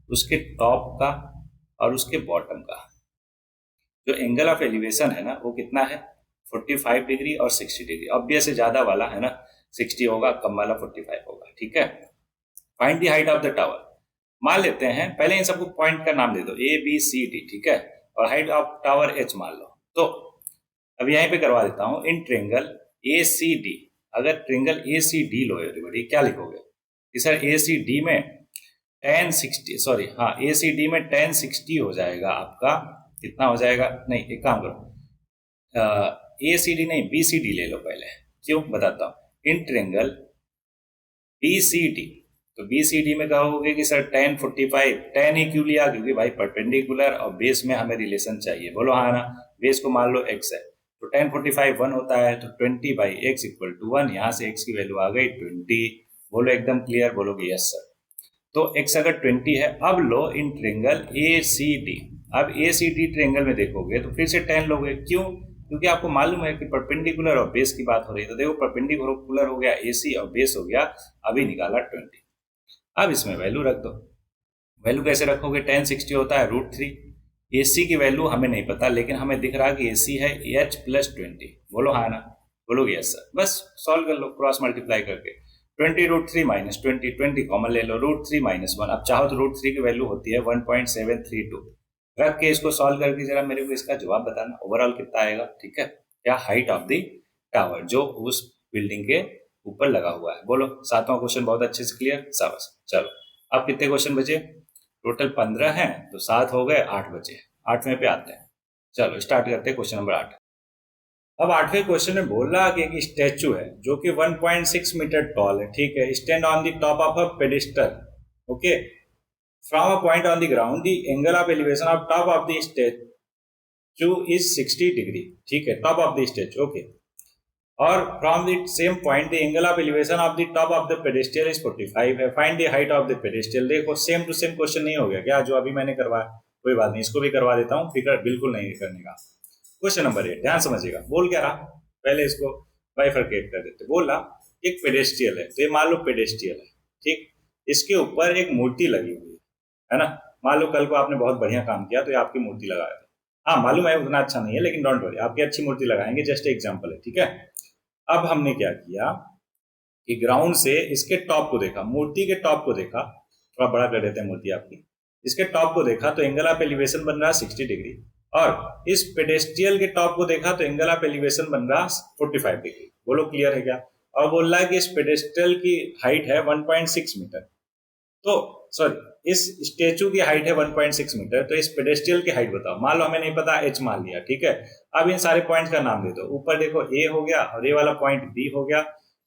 उसके टॉप का और उसके बॉटम का जो एंगल ऑफ एलिवेशन है ना, वो कितना है? 45 डिग्री और 60 डिग्री। ऑब्वियस ज्यादा वाला है ना 60 होगा, कम वाला 45 होगा। ठीक है, find the height of the tower. मान लेते हैं, पहले इन सबको पॉइंट का नाम दे दो, ABCD। ठीक है, और हाइट ऑफ टावर H मान लो। तो अब यहीं पे करवा देता हूं, इन ट्रेंगल ACD। अगर ट्रेंगल ACD लो एवरीबॉडी, क्या लिखोगे कि सर ACD में tan 60, सॉरी हाँ, ACD में tan 60 हो जाएगा आपका। कितना हो जाएगा? नहीं, एक काम करो, ACD नहीं BCD ले लो पहले। क्यों बताता हूं। इन ट्रेंगल BCD, तो BCD में कहोगे कि सर tan 45। tan ही क्यों लिया? क्योंकि भाई परपेंडिकुलर और बेस में हमें रिलेशन चाहिए। बोलो हाँ ना? बेस को मान लो x है, तो tan 45 1 होता है, तो 20/x = 1। यहाँ से x की वैल्यू आ गई 20। बोलो एकदम क्लियर? बोलोगे यस सर। तो x अगर 20 है, अब लो इन ट्रेंगल ACD। अब ACD ट्रेंगल में देखोगे तो फिर से tan लोगे। क्यों? क्योंकि आपको मालूम है कि परपेंडिकुलर और बेस की बात हो रही है। तो देखो, परपेंडिकुलर हो गया AC और बेस हो गया, अभी निकाला 20। अब इसमें वैल्यू रख दो। वैल्यू कैसे रखोगे? tan 60 होता है √3। AC की वैल्यू हमें नहीं पता, लेकिन हमें दिख रहा है कि AC है H + 20। बोलो हाँ ना? बोलोगे यस सर। बस सॉल्व कर लो क्रॉस मल्टीप्लाई करके। 20 √3 माइनस 20, 20 कॉमन ले लो, √3 - 1। अब चाहो तो √3 की वैल्यू होती है 1.732। रख के इसको सॉल्व करके जरा मेरे को इसका जवाब बताना, ओवरऑल कितना आएगा। ठीक है, क्या हाइट ऑफ द टावर जो उस बिल्डिंग के ऊपर लगा हुआ है। बोलो, 7वां क्वेश्चन बहुत अच्छे से क्लियर। शाबाश। चलो अब कितने क्वेश्चन बचे? टोटल 15 हैं, तो 7 हो गए, 8 बचे। 8वें पे आते हैं। चलो स्टार्ट करते हैं क्वेश्चन नंबर 8। अब 8वें क्वेश्चन में बोल रहा कि एक स्टैचू है जो कि 1.6 मीटर टॉल है। ठीक है, stand on the top of a pedestal. Okay, from a point on the ground the angle of elevation of top of the statue is 60 degree. ठीक है, top of the statue. Okay, और from the same point the angle of elevation of the top of the pedestrian is 45 है, find the height of the pedestrian. देखो same to same question नहीं हो गया क्या जो अभी मैंने करवाया? कोई बात नहीं, इसको भी करवा देता हूँ, फिक्र बिल्कुल नहीं करने का। क्वेश्चन नंबर 8 ध्यान समझिएगा, बोल क्या रहा, पहले इसको बाइफरकेट कर देते। बोल रहा एक पेडेस्ट्रियल है, तो ये मान लो पेडेस्ट्रियल है, ठीक, इसके ऊपर एक मूर्ति लगी हुई है ना। मान लो कल को आपने बहुत बढ़िया काम किया तो ये आपकी मूर्ति लगा रहे थे। हाँ मालूम है उतना अच्छा नहीं है, लेकिन डोंट वरी, आपकी अच्छी मूर्ति लगाएंगे, जस्ट एग्जाम्पल है, ठीक है। अब हमने क्या किया कि ग्राउंड से इसके टॉप को देखा, मूर्ति के टॉप को देखा, थोड़ा बड़ा कर देते हैं मूर्ति आपकी, इसके टॉप को देखा तो एंगल ऑफ एलिवेशन बन रहा 60 डिग्री, और इस पेडेस्ट्रियल के टॉप को देखा तो एंगल ऑफ एलिवेशन बन रहा 45 डिग्री। बोलो क्लियर है क्या? और बोल रहा है कि इस पेडेस्ट्रियल की हाइट है 1.6 मीटर, तो सॉरी इस स्टेचू की हाइट है 1.6 मीटर, तो इस पेडेस्ट्रियल की हाइट बताओ। मान लो हमें नहीं पता, एच मान लिया, ठीक है। अब इन सारे पॉइंट्स का नाम दे दो। ऊपर देखो ए हो गया, और ये वाला पॉइंट बी हो गया,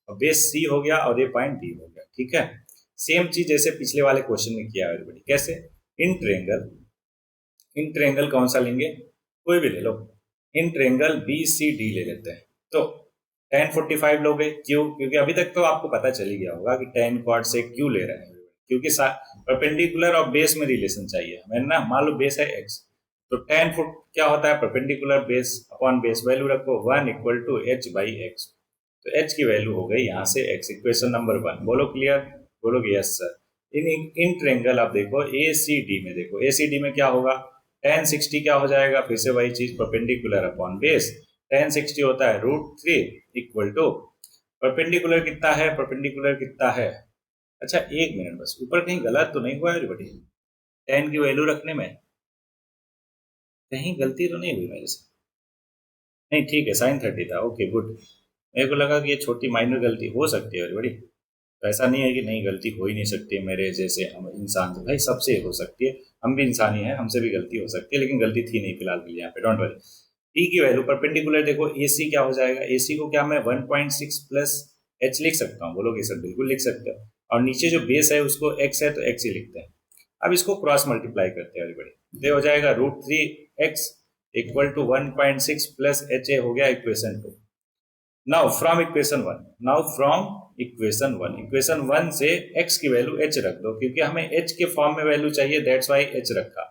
और बेस सी हो गया, और ये पॉइंट डी हो गया, ठीक है। सेम चीज जैसे पिछले वाले क्वेश्चन में किया है। कैसे? इन ट्रेंगल, इन ट्रेंगल कौन सा लेंगे? कोई भी ले लो। In triangle B C D ले लेते हैं, तो tan 45 लोगे, क्यों? क्योंकि अभी तक तो आपको पता चल ही गया होगा कि tan cot से क्यों ले रहे हैं, क्योंकि परपेंडिकुलर और बेस में रिलेशन चाहिए हमें ना। मान लो बेस है x, तो tan फुट क्या होता है? Perpendicular base upon base, value रखो 1 equal to h by x, तो h की वैल्यू हो गई यहाँ से x। इक्वेशन नंबर 1, बोलो क्लियर? बोलोगे यस सर। इन ट्रेंगल आप देखो ए सी डी में, देखो ए सी डी में क्या होगा? tan 60 क्या हो जाएगा? फिर से वही चीज, परपेंडिकुलर अपॉन बेस, tan 60 होता है √3 इक्वल टू परपेंडिकुलर कितना है? परपेंडिकुलर कितना है? अच्छा एक मिनट बस, ऊपर कहीं गलत तो नहीं हुआ है बड़ी? tan की वैल्यू रखने में कहीं गलती तो नहीं हुई मेरे से? नहीं ठीक है, sin 30 था, ओके गुड। मेरे को लगा कि ये छोटी माइनर गलती हो सकती है बड़ी, तो ऐसा नहीं है कि नहीं, गलती हो ही नहीं सकती है मेरे जैसे इंसान से, भाई सबसे हो सकती है, हम भी इंसान ही हैं, हमसे भी गलती हो सकती है, लेकिन गलती थी नहीं फिलहाल के लिए यहाँ पे, डोंट वरी। टी की वैल्यू परपेंडिकुलर देखो, ए सी क्या हो जाएगा? ए सी को क्या मैं 1.6 प्लस एच लिख सकता हूँ? बोलोगे सर बिल्कुल लिख सकते हो, और नीचे जो बेस है उसको एक्स है तो एक्स ही लिखते हैं। अब इसको क्रॉस मल्टीप्लाई करते हैं बड़ी, ये हो जाएगा √3x equal to 1.6 plus h ए हो गया equation 2। Now from equation 1, now from equation 1 से x की वैल्यू h रख दो, क्योंकि हमें h के फॉर्म में वैल्यू चाहिए, दैट्स वाई h रखा,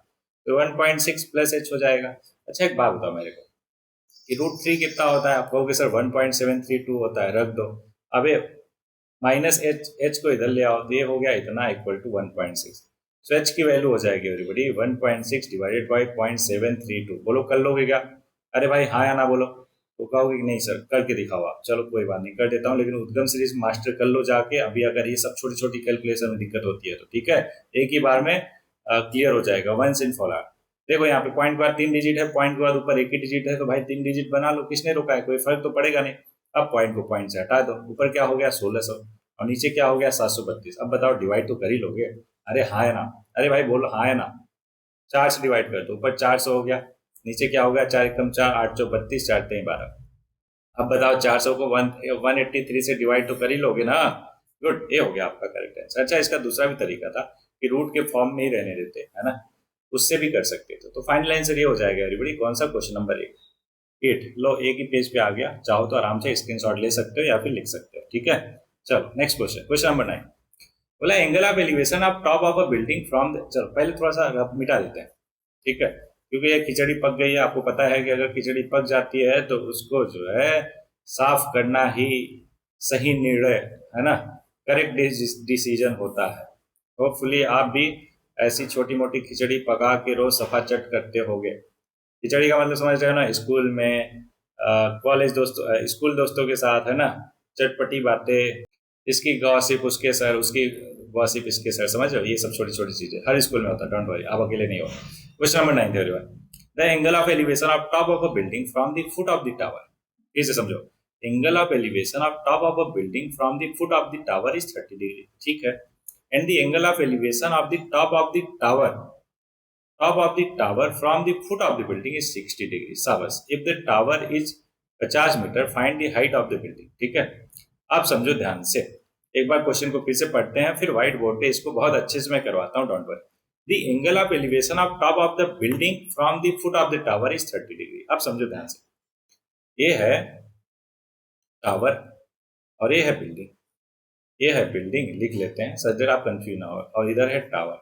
तो 1.6 प्लस h हो जाएगा। अच्छा एक बात बताओ मेरे को कि √3 कितना होता है? आप कहोगे सर 1.732 होता है, रख दो। अब माइनस h को इधर ले आओ, तो ये हो गया इतना इक्वल टू 1.6, सो h की वैल्यू हो जाएगी एवरीबॉडी 1.6 डिवाइडेड बाई 0.732। बोलो कर लोगे क्या? अरे भाई हाँ या ना बोलो, तो कहोगे कि नहीं सर करके दिखाओ आप, चलो कोई बात नहीं कर देता हूँ, लेकिन उद्गम सीरीज मास्टर कर लो जाके अभी, अगर ये सब छोटी छोटी कैलकुलेशन में दिक्कत होती है तो, ठीक है, एक ही बार में क्लियर हो जाएगा, वंस इन फॉर ऑल। देखो यहाँ पे पॉइंट के बाद 3 डिजिट है, पॉइंट के बाद ऊपर एक ही डिजिट है, तो भाई 3 डिजिट बना लो, किसने रोका है? कोई फर्क तो पड़ेगा नहीं। अब पॉइंट को पॉइंट से हटा दो, ऊपर क्या हो गया 1600 और नीचे क्या हो गया 732। अब बताओ डिवाइड तो कर ही लोगे? अरे हाँ है ना? अरे भाई बोलो हाँ है ना? 4 से डिवाइड कर दो, ऊपर 400 हो गया, नीचे क्या हो गया 4 एकम 4, 8 चौ 32, 4 3 12। अब बताओ 400 को 183 से डिवाइड तो कर ही लोगे ना? गुड, ये हो गया आपका करेक्ट आंसर। अच्छा इसका दूसरा भी तरीका था कि रूट के फॉर्म में ही रहने देते, है ना, उससे भी कर सकते थे। तो फाइनल आंसर ये हो जाएगा एवरीबॉडी, कौन सा? Question number 8। लो एक ही पेज पे आ गया, चाहो तो आराम से स्क्रीनशॉट ले सकते हो या फिर लिख सकते हो, ठीक है। चलो नेक्स्ट क्वेश्चन, क्वेश्चन नंबर 9। बोला angle of elevation of top of a building from the, चलो पहले थोड़ा सा रफ मिटा देते हैं, ठीक है, क्योंकि ये खिचड़ी पक गई है। आपको पता है कि अगर खिचड़ी पक जाती है तो उसको जो है साफ करना ही सही निर्णय है ना, करेक्ट डिसीजन होता है। होपफुली आप भी ऐसी छोटी मोटी खिचड़ी पका के रोज सफा चट करते होगे। खिचड़ी का मतलब समझ रहे हो ना, स्कूल में कॉलेज दोस्तों स्कूल दोस्तों के साथ, है ना, चटपटी बातें, इसकी गॉसिप उसके सर, उसकी गॉसिप इसके सर, समझ रहे हो, ये सब छोटी छोटी चीजें हर स्कूल में होता है, डोंट वरी, आप अकेले नहीं हो। Question number 9 everyone, the angle of elevation of top of a building from the foot of the tower, इसे समझो, angle of elevation of top of a building from the foot of the tower is 30 degree, ठीक है, and the angle of elevation of the top of the tower from the foot of the building is 60 degrees. शाबाश। If the tower is 50 metre, find the height of the building, ठीक है। आप समझो ध्यान से, एक बार क्वेश्चन को फिर से पढ़ते हैं, फिर व्हाइट बोर्ड पे इसको बहुत अच्छे से मैं करवाता हूँ, don't worry. The angle of elevation of top of the building from the foot of the tower is 30 degree. आप समझो ध्यान से, ये है टावर और ये है बिल्डिंग, ये है बिल्डिंग लिख लेते हैं सच दैट आप कंफ्यूज ना हो, और इधर है टावर।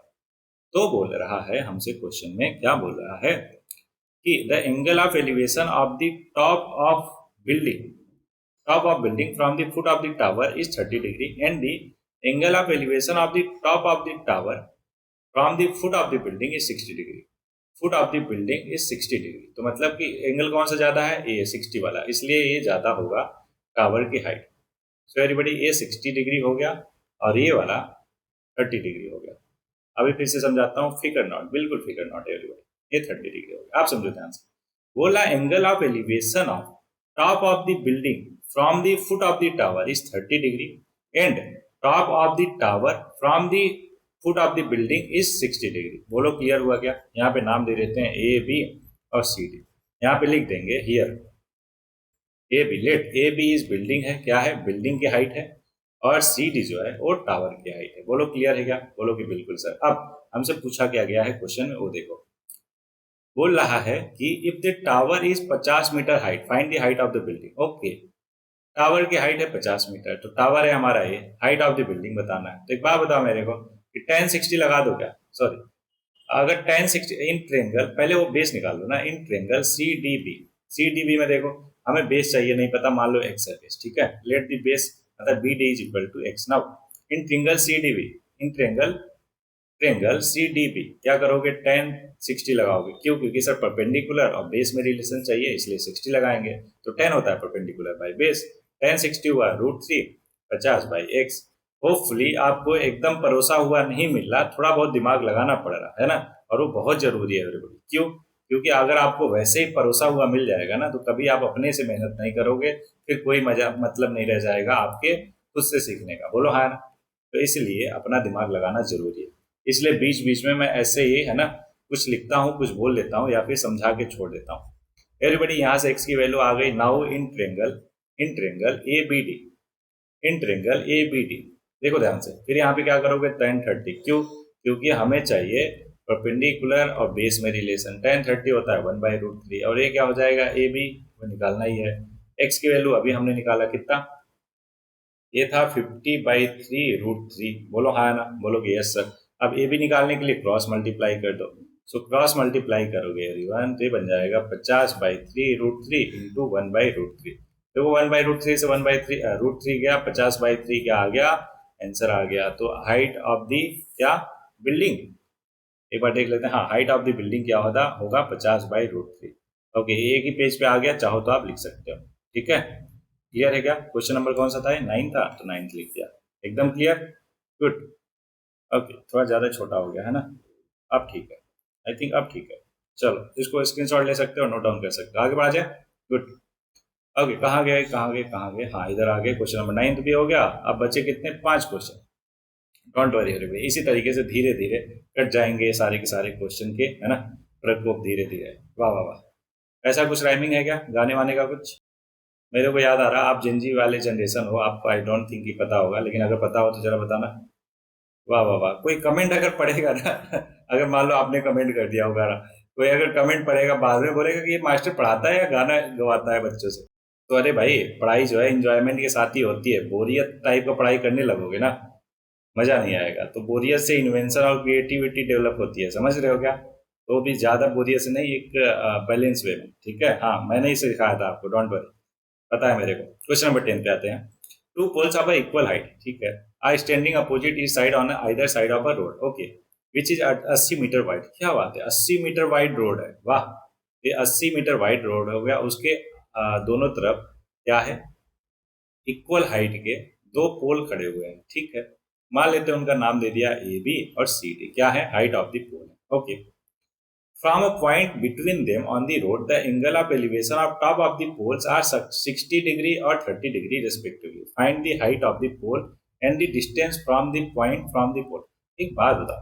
तो बोल रहा है हमसे क्वेश्चन में, क्या बोल रहा है कि the angle of elevation of the top of building, top of building from the foot of the tower is 30 degree and the angle of elevation of the top of the tower from the foot of the building is 60 degree. foot of the building is 60 degree। तो मतलब कि angle कौन सा ज्यादा है, ये 60 वाला, इसलिए ये ज्यादा होगा टावर की हाइट। सो एवरीबॉडी ये 60 डिग्री हो गया और ये वाला 30 डिग्री हो गया। अभी फिर से समझाता हूँ, फिगर नॉट, बिल्कुल फिगर नॉट एवरीबॉडी, ये 30 डिग्री हो गया। आप समझो ध्यान से। बोला angle of elevation of top of the building from the foot of the tower is 30 degree and top of the tower from the foot of the building is 60 degree। बोलो clear हुआ क्या? यहाँ पे नाम दे देते हैं ए बी और सी डी। यहाँ पे लिख देंगे here A B, let A B is building है, क्या है, बिल्डिंग की हाइट है, और सी डी जो है वो टावर की हाइट है। बोलो क्लियर है क्या? बोलो कि बिल्कुल सर। अब हमसे पूछा क्या गया है क्वेश्चन में, वो देखो। बोल रहा है कि if the tower is 50 metre height find the height of the building. Okay, tower की हाइट है 50 मीटर, तो टावर है हमारा ये, हाइट ऑफ द बिल्डिंग बताना है। तो एक बात बताओ मेरे को कि tan 60 लगा दो क्या? सॉरी, अगर tan 60 इन ट्रेंगल, पहले वो बेस निकाल लो ना, in triangle C D B. C D B में देखो हमें बेस चाहिए, नहीं पता, मान लो एक्स है बेस, ठीक है, लेट द बेस मतलब B D is equal to x. Now in triangle C D B, in triangle triangle C D B क्या करोगे, tan 60 लगाओगे। क्यों? क्योंकि सर परपेंडिकुलर और बेस में रिलेशन चाहिए, इसलिए 60 लगाएंगे। तो tan होता है परपेंडिकुलर बाई बेस, tan 60 हुआ √3 50 बाई एक्स। होपफुली आपको एकदम परोसा हुआ नहीं मिल रहा, थोड़ा बहुत दिमाग लगाना पड़ रहा है ना, और वो बहुत जरूरी है एवरीबॉडी। क्यों? क्योंकि अगर आपको वैसे ही परोसा हुआ मिल जाएगा ना, तो कभी आप अपने से मेहनत नहीं करोगे, फिर कोई मजा मतलब नहीं रह जाएगा आपके खुद से सीखने का। बोलो हाँ ना? तो इसलिए अपना दिमाग लगाना जरूरी है। इसलिए बीच बीच में मैं ऐसे ही है ना कुछ लिखता हूँ, कुछ बोल लेता हूँ, या फिर समझा के छोड़ देता हूँ। एवरीबॉडी यहाँ से x की वैल्यू आ गई। Now in triangle A B D, in triangle A B D देखो ध्यान से। फिर यहाँ पे क्या करोगे, tan 30। क्यों? क्योंकि हमें चाहिए परपेंडिकुलर और बेस में रिलेशन। tan 30 होता है 1/√3 और ये क्या हो जाएगा, ए बी, वो निकालना ही है। x की वैल्यू अभी हमने निकाला कितना, ये था 50/3√3। बोलो हाँ ना? बोलो कि यस सर। अब ए बी निकालने के लिए क्रॉस मल्टीप्लाई कर दो। सो क्रॉस मल्टीप्लाई करोगे एवरीवन, तो ये बन जाएगा 50/3√3 इंटू 1/√3। देखो 1/√3 से 1/3 गया, 50/3 क्या आ गया, आंसर आ गया। तो हाइट ऑफ दी क्या, बिल्डिंग, एक बार देख लेते हैं। हाँ, हाइट ऑफ द बिल्डिंग क्या होगा 50/√3। ओके, एक ही पेज पे आ गया, चाहो तो आप लिख सकते हो। ठीक है, क्लियर है क्या? क्वेश्चन नंबर कौन सा था, 9 था, तो 9 लिख दिया। एकदम क्लियर, गुड। ओके, थोड़ा ज्यादा छोटा हो गया है ना, अब ठीक है, आई थिंक अब ठीक है। चलो इसको स्क्रीनशॉट ले सकते हो, नोट डाउन कर सकते हो, आगे बढ़ा जाए। गुड। ओके, कहाँ गए, हाँ इधर आ गए। क्वेश्चन नंबर 9 भी हो गया। अब बचे कितने, 5 क्वेश्चन। डोंट वरी अरे भाई, इसी तरीके से धीरे धीरे कट जाएंगे सारे के सारे क्वेश्चन के, है ना, प्रकोप धीरे धीरे। वाह वाह वाह। ऐसा कुछ राइमिंग है क्या गाने वाने का कुछ? मेरे को याद आ रहा, आप जेनजी वाले जनरेशन हो, आपको आई डोंट थिंक कि पता होगा, लेकिन अगर पता हो तो जरा बताना। वाह वाह वाह। कोई कमेंट अगर पढ़ेगा ना अगर मान लो आपने कमेंट कर दिया होगा ना, कोई अगर कमेंट पढ़ेगा बाद में बोलेगा कि ये मास्टर पढ़ाता है या गाना गवाता है बच्चों से, तो अरे भाई पढ़ाई जो है इंजॉयमेंट के साथ ही होती है। बोरियत टाइप का पढ़ाई करने लगोगे ना, मजा नहीं आएगा। तो बोरियत से इन्वेंशन और क्रिएटिविटी डेवलप होती है, समझ रहे हो क्या? तो भी ज्यादा बोरियत से नहीं, एक बैलेंस वे में। ठीक है, हाँ मैंने ही सिखाया था आपको, डोंट वरी, पता है मेरे को। क्वेश्चन नंबर 10 पे आते हैं। Two poles of equal height, ठीक है, are standing opposite each side on either side of a road, okay, which is 80 metre wide. क्या बात है, 80 मीटर वाइड रोड है, वाह। ये 80 मीटर वाइड रोड हो गया, उसके दोनों तरफ क्या है, इक्वल हाइट के दो पोल खड़े हुए हैं। ठीक है, मान लेते हैं उनका नाम दे दिया ए बी और सी डी, क्या है, हाइट ऑफ द पोल है। Okay, from a point between them on the road the angle of elevation of top of the poles are 60 degree और 30 degree respectively. Find the height of the pole and the distance from the point from the pole. एक बात बताओ,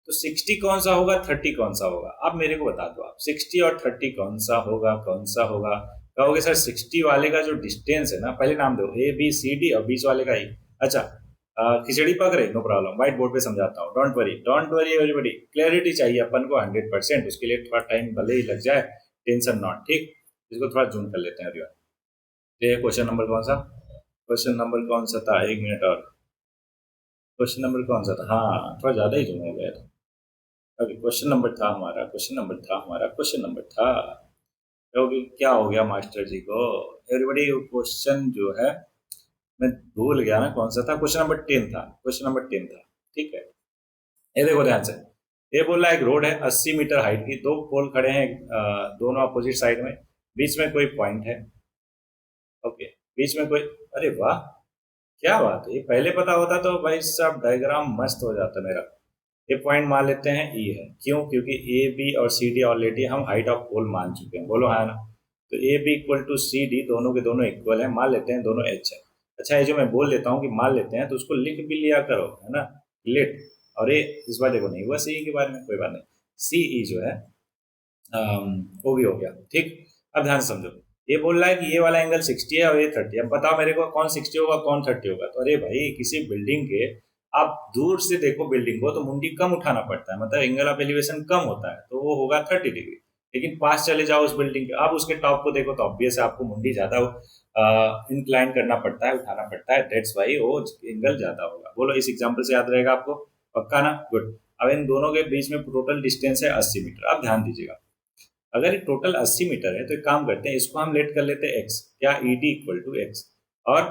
तो 60 कौन सा होगा, 30 कौन सा होगा? आप मेरे को बता दो, आप 60 और 30 कौन सा होगा, कौन सा होगा? कहोगे सर 60 वाले का जो डिस्टेंस है ना, पहले नाम दो, ए बी सी डी, और बीच वाले का ही। अच्छा, खिचड़ी पक रही, नो प्रॉब्लम, व्हाइट बोर्ड पे समझाता हूँ, डोंट वरी एवरीबॉडी। क्लैरिटी चाहिए अपन को 100%, उसके लिए थोड़ा टाइम भले ही लग जाए, टेंशन नॉट, ठीक। इसको थोड़ा जूम कर लेते हैं। ये क्वेश्चन नंबर कौन सा, क्वेश्चन नंबर कौन सा था, 1 मिनट और, क्वेश्चन नंबर कौन सा था, हाँ थोड़ा ज़्यादा ही जूम हो गया था। अभी क्वेश्चन नंबर था हमारा, क्वेश्चन नंबर था हमारा, क्वेश्चन नंबर था, क्योंकि क्या हो गया मास्टर जी को, एवरीबॉडी क्वेश्चन जो है मैं भूल गया ना कौन सा था, क्वेश्चन नंबर 10 था, क्वेश्चन नंबर 10 था। ठीक है, ये देखो ध्यान से, ये बोल रहा है एक रोड है 80 मीटर हाइट की, दो पोल खड़े हैं दोनों अपोजिट साइड में, बीच में कोई पॉइंट है। ओके, बीच में कोई, अरे वाह क्या बात है, ये पहले पता होता तो भाई साहब डायग्राम मस्त हो जाता मेरा। ये पॉइंट मान लेते हैं ई है, क्यों, क्योंकि ए बी और सी डी ऑलरेडी हम हाइट ऑफ पोल मान चुके हैं, बोलो हाँ ना। तो A B equal to C D, दोनों के दोनों इक्वल है, मान लेते हैं दोनों एच है। अच्छा ये जो मैं बोल देता हूँ कि मान लेते हैं, तो उसको लिख भी लिया करो, है ना, लेट। और ये इस बार देखो नहीं हुआ सी के बारे में, कोई बात नहीं, सी ई जो है वो भी हो गया। ठीक, अब ध्यान से समझो, ये बोल रहा है कि ये वाला एंगल 60 है और ये 30 है, अब बताओ मेरे को कौन 60 होगा कौन 30 होगा। तो अरे भाई किसी बिल्डिंग के आप दूर से देखो बिल्डिंग को तो मुंडी कम उठाना पड़ता है, मतलब एंगल ऑफ एलिवेशन कम होता है, तो वो होगा 30 डिग्री। लेकिन पास चले जाओ उस बिल्डिंग के, अब उसके टॉप को देखो तो ऑब्वियस है आपको मुंडी ज्यादा इंक्लाइन करना पड़ता है, उठाना पड़ता है, दैट्स वाई वो एंगल ज्यादा होगा। बोलो इस एग्जाम्पल से याद रहेगा आपको, पक्का ना, गुड। अब इन दोनों के बीच में टोटल डिस्टेंस है 80 मीटर। अब ध्यान दीजिएगा, अगर ये टोटल 80 मीटर है तो एक काम करते हैं, इसको हम लेट कर लेते हैं एक्स, क्या E D equal to x, और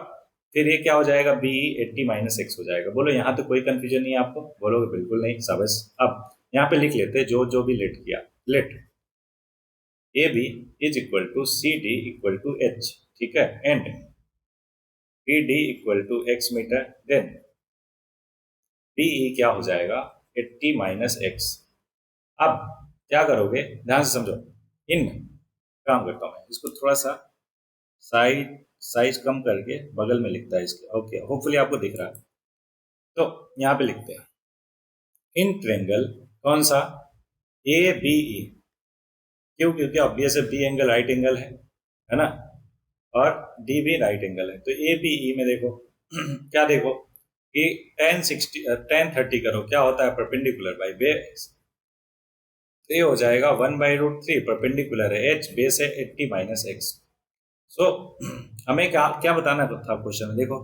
फिर ये क्या हो जाएगा, बी 80 - x हो जाएगा। बोलो यहाँ तो कोई कंफ्यूजन नहीं है आपको, बोलोगे बिल्कुल नहीं सबस। अब यहाँ पे लिख लेते हैं जो जो भी लेट किया, let A B is equal to C D equal to h, ठीक है, and E D equal to x metre, then B E क्या हो जाएगा 80 - x। अब क्या करोगे, ध्यान से समझो, इन काम करता हूँ मैं, इसको थोड़ा सा साइड साइज कम करके बगल में लिखता है इसके, ओके होपफुली आपको दिख रहा है। तो यहाँ पे लिखते हैं इन ट्रेंगल, कौन सा, ए बी ई, क्यों, क्योंकि ऑब्वियस है बी एंगल राइट एंगल है ना, और डी भी राइट एंगल है। तो ए बी ई में देखो क्या देखो कि tan 30 करो, क्या होता है परपेंडिकुलर बाई बेस, तो ये हो जाएगा 1/√3, परपेंडिकुलर है, एच बेस है 80 - x। सो हमें क्या क्या बताना था क्वेश्चन में, देखो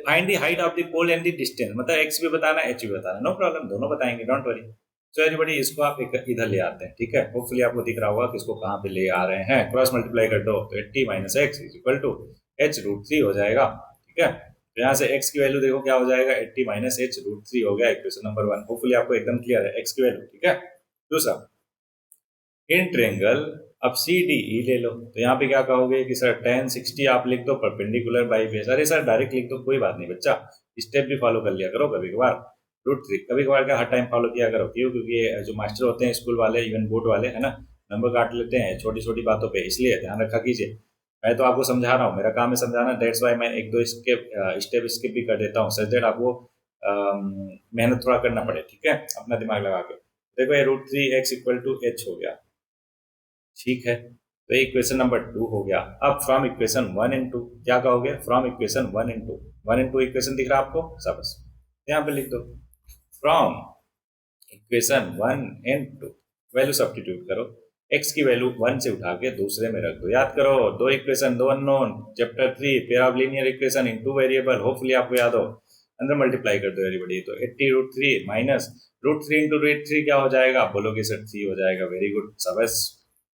find the height of the pole and the distance, मतलब एक्स भी बताना एच भी बताना, नो प्रॉब्लम, दोनों बताएंगे, डोंट वरी। सो एवरीबॉडी इसको आप इधर ले आते हैं, ठीक है, होपफुली आपको दिख रहा होगा कि इसको कहाँ पे ले आ रहे हैं, क्रॉस मल्टीप्लाई कर दो तो 80 - x is equal to h√3 हो जाएगा। ठीक है, तो यहाँ से x की वैल्यू देखो क्या हो जाएगा, 80 - h√3 हो गया, इक्वेशन नंबर 1, होपफुली आपको एकदम क्लियर है x की वैल्यू। ठीक है, दूसरा इन ट्रेंगल, अब सी डी ई ले लो, तो यहाँ पे क्या कहोगे कि सर tan 60 आप लिख दो परपेंडिकुलर बाई बेस, अरे सर डायरेक्ट लिख दो, कोई बात नहीं बच्चा, स्टेप भी फॉलो कर लिया करो कभी कभार, √3 कभी कभार क्या हर टाइम फॉलो किया करो, क्यों, क्योंकि ये जो मास्टर होते हैं स्कूल वाले, इवन बोर्ड वाले, है ना, नंबर काट लेते हैं छोटी छोटी बातों पे, इसलिए ध्यान रखा कीजिए। मैं तो आपको समझा रहा हूँ, मेरा काम है समझाना, दैट्स वाई मैं एक दो स्टेप स्किप भी कर देता हूँ, सच दैट आपको मेहनत थोड़ा करना पड़े, ठीक है, अपना दिमाग लगा के। देखो ये √3 x इक्वल टू एच हो गया, ठीक है, तो इक्वेशन नंबर 2 हो गया। अब फ्रॉम इक्वेशन 1 and 2 क्या कहोगे, from equation 1 and 2, 1 and 2 equation दिख रहा है आपको, सबस यहाँ पे लिख दो, from equation 1 and 2 value substitute करो, x की वैल्यू 1 से उठा के दूसरे में रख दो, याद करो दो इक्वेशन दो unknown, chapter 3 pair of linear equation in two variable, hopefully आपको याद हो, अंदर मल्टीप्लाई कर दो एवरीबॉडी, तो 80√3 माइनस √3 इंटू √3 क्या हो जाएगा, बोलोगे सर 3 हो जाएगा, वेरी गुड सबस।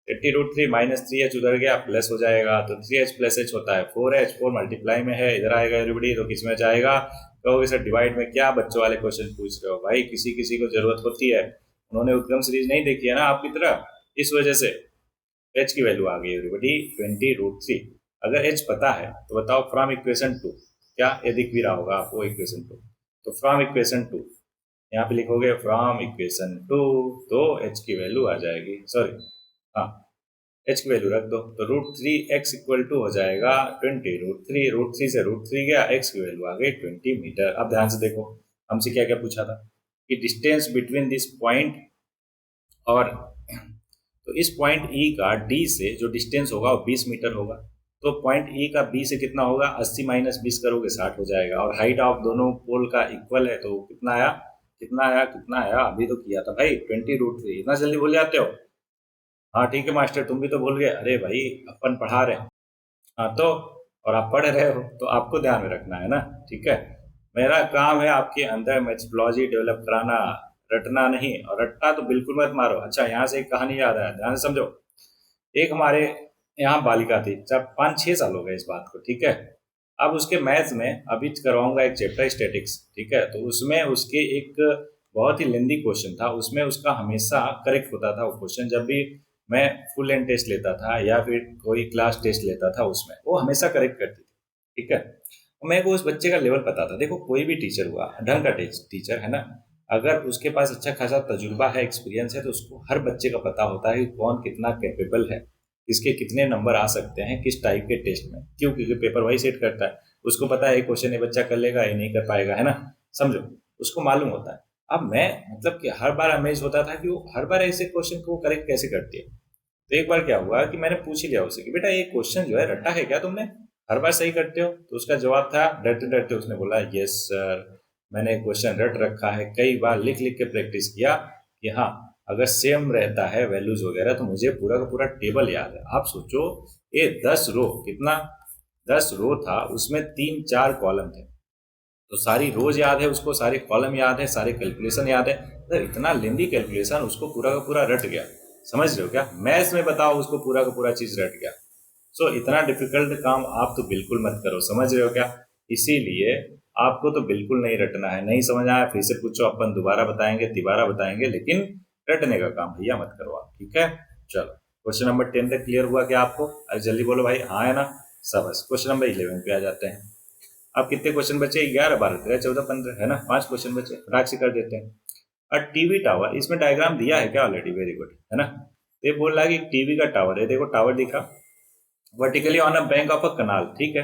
80√3 माइनस 3h उधर गया, प्लस हो जाएगा, तो 3h प्लस h होता है 4h, 4 मल्टीप्लाई में है, इधर आएगा एवरीबॉडी, तो किस में जाएगा, कहोगे सर डिवाइड में, क्या बच्चों वाले क्वेश्चन पूछ रहे हो भाई, किसी किसी को जरूरत होती है, उन्होंने उद्गम सीरीज नहीं देखी है ना आपकी तरह, इस वजह से h की वैल्यू आ गई एवरीबॉडी 20√3। अगर h पता है तो बताओ फ्रॉम इक्वेशन 2, क्या ये दिख भी रहा होगा आपको इक्वेशन 2, तो फ्रॉम इक्वेशन 2 यहाँ पे लिखोगे फ्रॉम इक्वेशन 2, तो h की वैल्यू आ जाएगी, सॉरी हाँ h की वैल्यू रख दो, तो √3 x इक्वल टू हो जाएगा 20√3, √3 से √3 गया, x की वैल्यू आ गई 20 मीटर। अब ध्यान से देखो हमसे क्या क्या पूछा था कि डिस्टेंस बिटवीन दिस पॉइंट और, तो इस पॉइंट E का D से जो डिस्टेंस होगा वो 20 मीटर होगा, तो पॉइंट E का B से कितना होगा, 80 - 20 करोगे 60 हो जाएगा, और हाइट ऑफ दोनों पोल का इक्वल है, तो कितना आया, कितना आया, कितना आया, अभी तो किया था भाई 20√3, इतना जल्दी भूल जाते हो, हाँ ठीक है मास्टर तुम भी तो भूल गए, अरे भाई अपन पढ़ा रहे हैं, हाँ तो, और आप पढ़ रहे हो तो आपको ध्यान में रखना है ना, ठीक है। मेरा काम है आपके अंदर मेथोडोलॉजी डेवलप कराना, रटना नहीं। और रट्टा तो बिल्कुल मत मारो। अच्छा, यहाँ से एक कहानी याद है, ध्यान से समझो। एक हमारे यहाँ बालिका थी, जब 5-6 साल हो गए इस बात को, ठीक है। अब उसके मैथ्स में अभी करवाऊंगा एक चैप्टर स्टैटिक्स, ठीक है। तो उसमें उसके एक बहुत ही लेंदी क्वेश्चन था, उसमें उसका हमेशा करेक्ट होता था वो क्वेश्चन। जब भी मैं फुल एंड टेस्ट लेता था या फिर कोई क्लास टेस्ट लेता था, उसमें वो हमेशा करेक्ट करती थी, ठीक है। और मेरे को उस बच्चे का लेवल पता था। देखो, कोई भी टीचर हुआ ढंग का टीचर है ना, अगर उसके पास अच्छा खासा तजुर्बा है, एक्सपीरियंस है, तो उसको हर बच्चे का पता होता है कि कौन कितना कैपेबल है, इसके कितने नंबर आ सकते हैं किस टाइप के टेस्ट में। क्यों? क्योंकि पेपर वही सेट करता है। उसको पता है ये क्वेश्चन ये बच्चा कर लेगा, ये नहीं कर पाएगा, है ना। समझो, उसको मालूम होता है। अब मैं मतलब कि हर बार अमेज होता था कि वो हर बार ऐसे क्वेश्चन को करेक्ट कैसे करती है। तो एक बार क्या हुआ कि मैंने पूछ ही लिया उससे कि बेटा ये क्वेश्चन जो है रटा है क्या तुमने, हर बार सही करते हो? तो उसका जवाब था, डरते डरते उसने बोला, यस सर, मैंने क्वेश्चन रट रखा है, कई बार लिख लिख के प्रैक्टिस किया कि हाँ, अगर सेम रहता है वैल्यूज वगैरह तो मुझे पूरा का पूरा टेबल याद है। आप सोचो, ये 10 रो, कितना, 10 रो था, उसमें 3-4 कॉलम थे। तो सारी रोज याद है उसको, सारे कॉलम याद है, सारे कैलकुलेशन याद है। तो इतना लेंदी कैलकुलेशन उसको पूरा का पूरा रट गया। समझ रहे हो क्या? मैथ्स में बताओ उसको पूरा का पूरा चीज रट गया। सो इतना डिफिकल्ट काम आप तो बिल्कुल मत करो, समझ रहे हो क्या? इसीलिए आपको तो बिल्कुल नहीं रटना है। नहीं समझ आया फिर से पूछो, अपन दोबारा बताएंगे, तिबारा बताएंगे, लेकिन रटने का काम भैया मत करो आप, ठीक है। चलो, क्वेश्चन नंबर 10 तक क्लियर हुआ क्या आपको? अरे जल्दी बोलो भाई, हाँ है ना। सबस, क्वेश्चन नंबर 11 पे आ जाते हैं। अब कितने क्वेश्चन बचे? 11, 12, 13, 14, 15 है ना, 5 क्वेश्चन बचे, फटाक से कर देते हैं। और टीवी टावर, इसमें डायग्राम दिया है क्या ऑलरेडी? वेरी गुड, है ना। तो ये बोल रहा है कि टीवी का टावर है, देखो टावर दिखा vertically on a bank of a canal, ठीक है।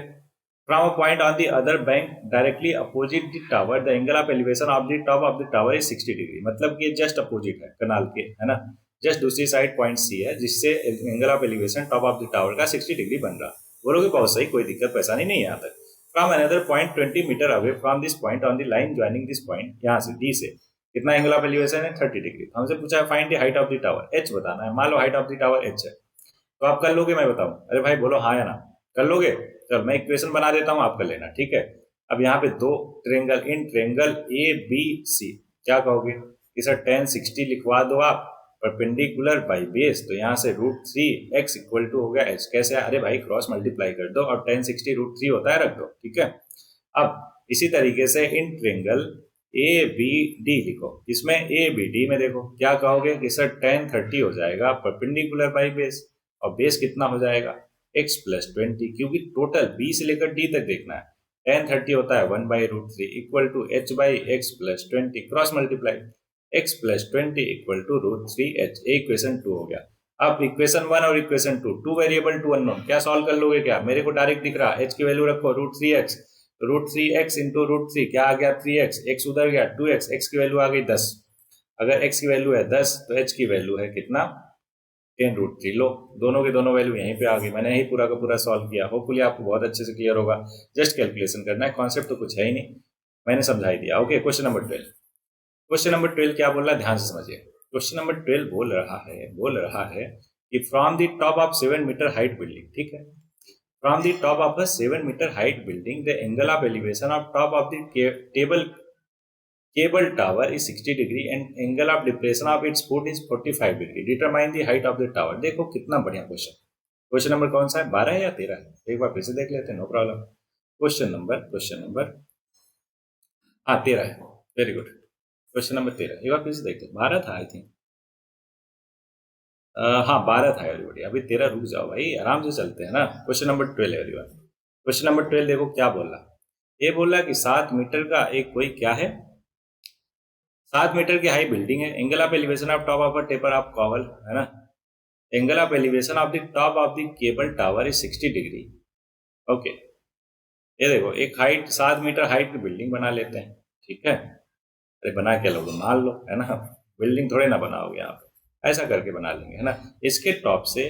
From a point on the other bank directly opposite the tower, the angle of elevation of the top of the tower is 60 degree. मतलब कि just opposite है कनाल के, है ना। Just दूसरी side point सी है, जिससे angle of elevation top of the tower का 60 डिग्री बन रहा। बोलोगे बहुत सही, कोई दिक्कत परेशानी नहीं है यहाँ तक। From another point 20 metre away from this point on the line joining this point, यहाँ से डी से कितना एंगल ऑफ एलिवेशन है? 30 डिग्री। हमसे पूछा है find the height of the tower, H बताना है। मान लो height of the tower H है, तो आप कर लोगे? मैं बताऊं? अरे भाई बोलो हाँ या ना, कर लोगे? चल मैं इक्वेशन बना देता हूं, आप कर लेना, ठीक है। अब यहाँ पे दो triangle, in triangle A B C, क्या कहोगे कि सर टेन 60 लिखवा दो आप, परपेंडिकुलर बाई बेस, तो यहाँ से √3x इक्वल टू हो गया h। कैसे? अरे भाई क्रॉस मल्टीप्लाई कर दो और टेन 60 √3 होता है, रख दो, ठीक है। अब इसी तरीके से in triangle A B D लिखो, इसमें ए बी डी में देखो क्या कहोगे कि सर टेन 30 हो जाएगा परपेंडिकुलर बाई बेस, और बेस कितना हो जाएगा? x+20, क्योंकि टोटल बी से लेकर डी तक देखना है। टेन 30 होता है 1/√3 equal to h/x+20, cross multiply, x+20 equal to √3h। Equation 2 हो गया। अब इक्वेशन 1 और इक्वेशन 2, 2 वेरिएबल 2 अननोन, क्या सॉल्व कर लोगे? क्या मेरे को डायरेक्ट दिख रहा, h की वैल्यू रखो √3x, √3x इंटू √3 क्या आ गया? 3x, x उधर गया 2x, x की वैल्यू आ गई 10। अगर x की वैल्यू है 10 तो h की वैल्यू है कितना? 10√3। लो, दोनों के दोनों वैल्यू यहीं पे आ गई। मैंने यही पूरा का पूरा सॉल्व किया। होपफुली आपको बहुत अच्छे से क्लियर होगा। जस्ट कैलकुलेशन करना है, कॉन्सेप्ट तो कुछ है ही नहीं, मैंने समझा ही दिया। Okay, question number 12। Question number 12 क्या बोल रहा है, ध्यान से समझिए। क्वेश्चन नंबर 12 बोल रहा है कि from the top of 7 metre height building, ठीक है, from the top of a 7 metre height building the angle of elevation of top of the table cable tower is 60 degree and angle of depression of its foot is 45 degree. Determine the height of the tower. देखो कितना बढ़िया question. Question number कौन सा है? 12 है या 13 है? एक बार फिर से देख लेते हैं, नो प्रॉब्लम। क्वेश्चन नंबर हाँ 13 है। Very good. क्वेश्चन नंबर 13 एक बार फिर से देखते हैं। 12 था आई थिंक, हाँ 12 था एवरीबॉडी। अभी 13, रुक जाओ भाई, आराम से चलते हैं ना। Question number 12 everyone. Question number 12 देखो क्या बोल रहा। ये बोल रहा कि 7 मीटर का एक कोई क्या है, 7 मीटर की हाई बिल्डिंग है, angle of elevation of top of a taper of cowl, है ना। Angle of elevation of the top of the cable tower is 60 degree. Okay, ये देखो एक हाइट 7 मीटर हाइट की बिल्डिंग बना लेते हैं, ठीक है। अरे बना क्या लोगे, मान लो, है ना। बिल्डिंग थोड़े ना बनाओगे आप, ऐसा करके बना लेंगे, है ना। इसके टॉप से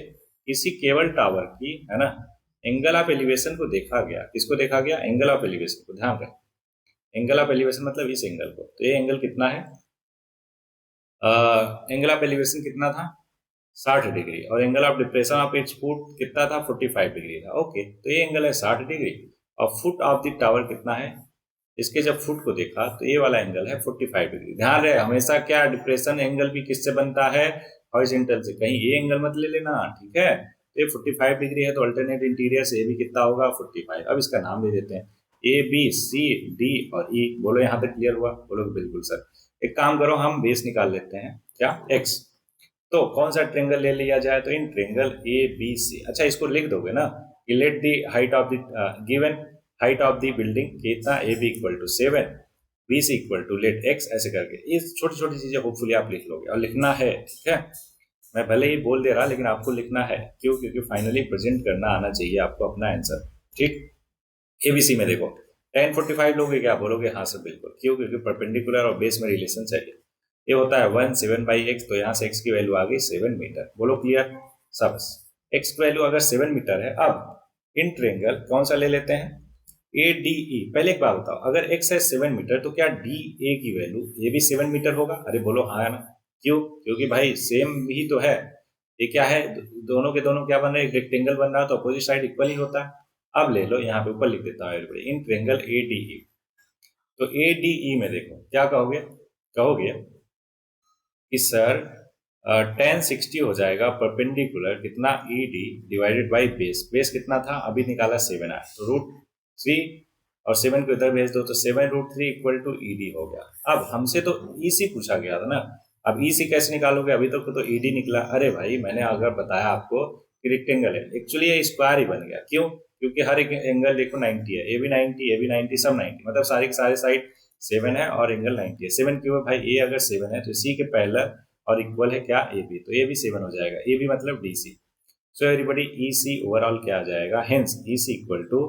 किसी केबल टावर की, है ना, एंगल ऑफ एलिवेशन को देखा गया। किसको देखा गया? एंगल ऑफ एलिवेशन को, ध्यान रखें। एंगल ऑफ एलिवेशन मतलब इस एंगल को। तो ये एंगल कितना है? एंगल ऑफ एलिवेशन कितना था? 60 डिग्री, और angle of depression of its foot कितना था, 45 डिग्री था। ओके, तो ये एंगल है 60 डिग्री, और फुट ऑफ द टावर कितना है, इसके जब फुट को देखा तो ये वाला एंगल है 45 डिग्री। ध्यान रहे हमेशा क्या डिप्रेशन एंगल भी किससे बनता है, हॉरिजॉन्टल से, कहीं ये एंगल मत ले लेना, ठीक है। तो ये 45 डिग्री है, तो अल्टरनेट इंटीरियर से ये भी कितना होगा, 45। अब इसका नाम दे देते हैं ए बी सी डी और ई। बोलो यहाँ तक क्लियर हुआ, बोलो बिल्कुल सर। एक काम करो, हम बेस निकाल लेते हैं, क्या, एक्स। तो कौन सा ट्रेंगल ले लिया जाए, तो इन ट्रेंगल ए बी सी। अच्छा, इसको लिख दोगे ना कि let the height of the given height of the building कितना, A B equal to 7, B C equal to let X, ऐसे करके ये छोटी छोटी चीजें होपफुली आप लिख लोगे, और लिखना है, ठीक है। मैं भले ही बोल दे रहा, लेकिन आपको लिखना है, क्यों, क्योंकि फाइनली प्रेजेंट करना आना चाहिए आपको अपना आंसर, ठीक। एबीसी में देखो tan 45 लोगे, क्या बोलोगे, हाँ सर बिल्कुल, क्यों, क्योंकि परपेंडिकुलर और बेस में रिलेशन चाहिए। ये होता है 1/7 तो यहाँ से x की वैल्यू आ गई 7 मीटर। बोलो क्लियर, सब x की वैल्यू अगर 7 मीटर है। अब इन ट्रेंगल कौन सा ले लेते हैं, ए डी ई। पहले एक बात बताओ, अगर x है 7 मीटर तो क्या डी ए की वैल्यू ये भी 7 मीटर होगा, अरे बोलो हाँ ना, क्यों, क्योंकि भाई सेम ही तो है। ये क्या है, दोनों के दोनों क्या बन रहे हैं, एक रेक्टेंगल बन रहा है, तो अपोजिट साइड इक्वल ही होता है। अब ले लो, यहाँ पे ऊपर लिख देता हूँ इन ट्रेंगल ए डी ई। तो ए डी ई में देखो क्या कहोगे, कहोगे कि सर tan 60 हो जाएगा परपेंडिकुलर कितना, E D divided by base. Base कितना था, अभी निकाला 7 आया, तो √3, और 7 को इधर भेज दो तो 7√3 इक्वल टू ई डी हो गया। अब हमसे तो ई सी पूछा गया था ना, अब ई सी कैसे निकालोगे, अभी तक तो ई डी निकला। अरे भाई मैंने अगर बताया आपको कि रेक्टेंगल है, एक्चुअली ये स्क्वायर ही बन गया, क्यों, क्योंकि हर एक एंगल देखो 90 है, ए भी 90, ए भी 90, सब 90, मतलब सारे के सारे साइड 7 है और एंगल 90 है। 7 क्यों है भाई, ए अगर 7 है तो सी के पैरेलल और इक्वल है क्या, ए बी, तो ए भी 7 हो जाएगा, ए बी मतलब D C. So everybody E C overall क्या आ जाएगा, hence E C equal to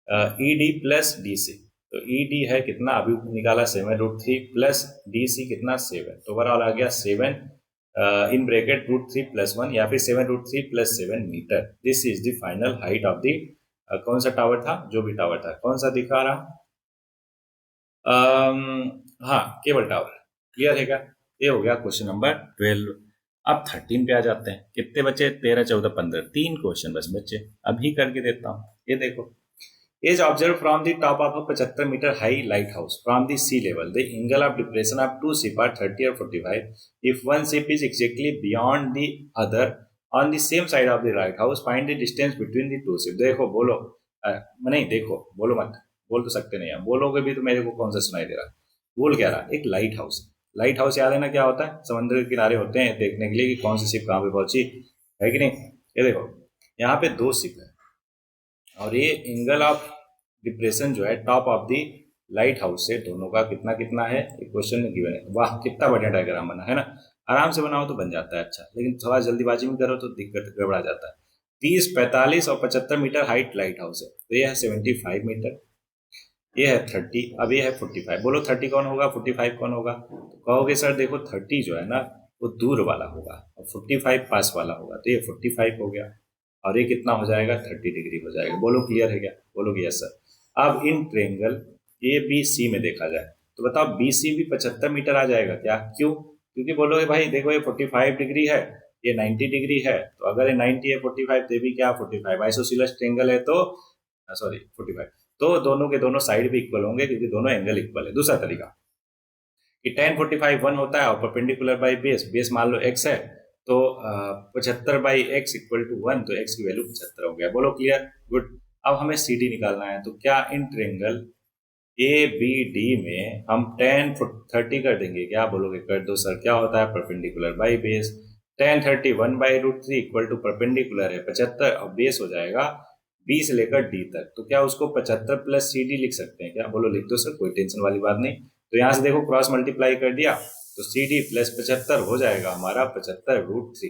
E D plus D C. तो ई डी है कितना, अभी निकाला 7√3 प्लस डी सी कितना 7, तो ओवरऑल आ गया 7 इन ब्रैकेट √3 + 1, या फिर 7√3 + 7 metre. This is the final height of the कौन सा टावर था, जो भी टावर था, कौन सा दिखा रहा, हाँ केबल टावर। क्लियर है क्या, ये हो गया क्वेश्चन नंबर 12। अब 13 पे आ जाते हैं, कितने बचे, 13, 14, 15, 3 क्वेश्चन बस बचे, अभी करके देता हूँ। ये देखो, is observed from the top of a 75-meter high lighthouse from the sea level. The angle of depression of two ships are 30 or 45. If one ship is exactly beyond the other on the same side of the lighthouse, find the distance between the two ships. देखो बोलो, नहीं देखो, बोलो मत, बोल तो सकते नहीं, बोलोगे भी तो मेरे को कौन सा सुनाई दे रहा। बोल क्या रहा, एक लाइट हाउस। लाइट हाउस याद है ना क्या होता है, समुद्र के किनारे होते हैं देखने के लिए कि कौन सी शिप कहाँ पे पहुंची, है कि नहीं। ये देखो यहाँ पे 2 शिप है, और ये एंगल ऑफ डिप्रेशन जो है top of the light house से दोनों का कितना कितना है, एक क्वेश्चन में गिवन है। वाह कितना बढ़िया डायग्राम बना है ना, आराम से बनाओ तो बन जाता है अच्छा, लेकिन थोड़ा जल्दीबाजी में करो तो दिक्कत गड़बड़ा जाता है। 30, 45 और 75 मीटर हाइट लाइट हाउस है, तो ये है 75 मीटर, ये है 30, अब ये है 45। बोलो 30 कौन होगा, 45 कौन होगा, तो कहोगे सर देखो 30 जो है ना वो दूर वाला होगा और 45 पास वाला होगा, तो ये 45 हो गया, और ये कितना हो जाएगा, 30 डिग्री हो जाएगा। बोलो क्लियर है क्या, बोलोगे यस सर। अब इन ट्रेंगल ए बी सी में देखा जाए तो बताओ बी सी भी 75 मीटर आ जाएगा क्या, क्यों, क्योंकि बोलोगे भाई देखो ये 45 डिग्री है, ये 90 डिग्री है, तो अगर ये 90 है 45 तो भी क्या 45, आइसोसेलेस ट्रेंगल है तो सॉरी 45, तो दोनों के दोनों साइड भी इक्वल होंगे क्योंकि दोनों एंगल इक्वल है। दूसरा तरीका कि tan 45 1 होता है और परपेंडिकुलर बाई बेस, बेस मान लो x है, तो 75/x इक्वल टू 1, तो x की वैल्यू 75 हो गया। बोलो क्लियर, गुड। अब हमें सी डी निकालना है, तो क्या in triangle A B D में हम tan 30 कर देंगे, क्या बोलोगे, कर दो सर। क्या होता है, perpendicular by base, tan 30 1/√3 equal to perpendicular है 75 और बेस हो जाएगा बी से लेकर डी तक, तो क्या उसको 75 + सी डी लिख सकते हैं क्या, बोलो लिख दो सर, कोई टेंशन वाली बात नहीं। तो यहाँ से देखो क्रॉस मल्टीप्लाई कर दिया तो सी डी प्लस 75 हो जाएगा हमारा 75√3।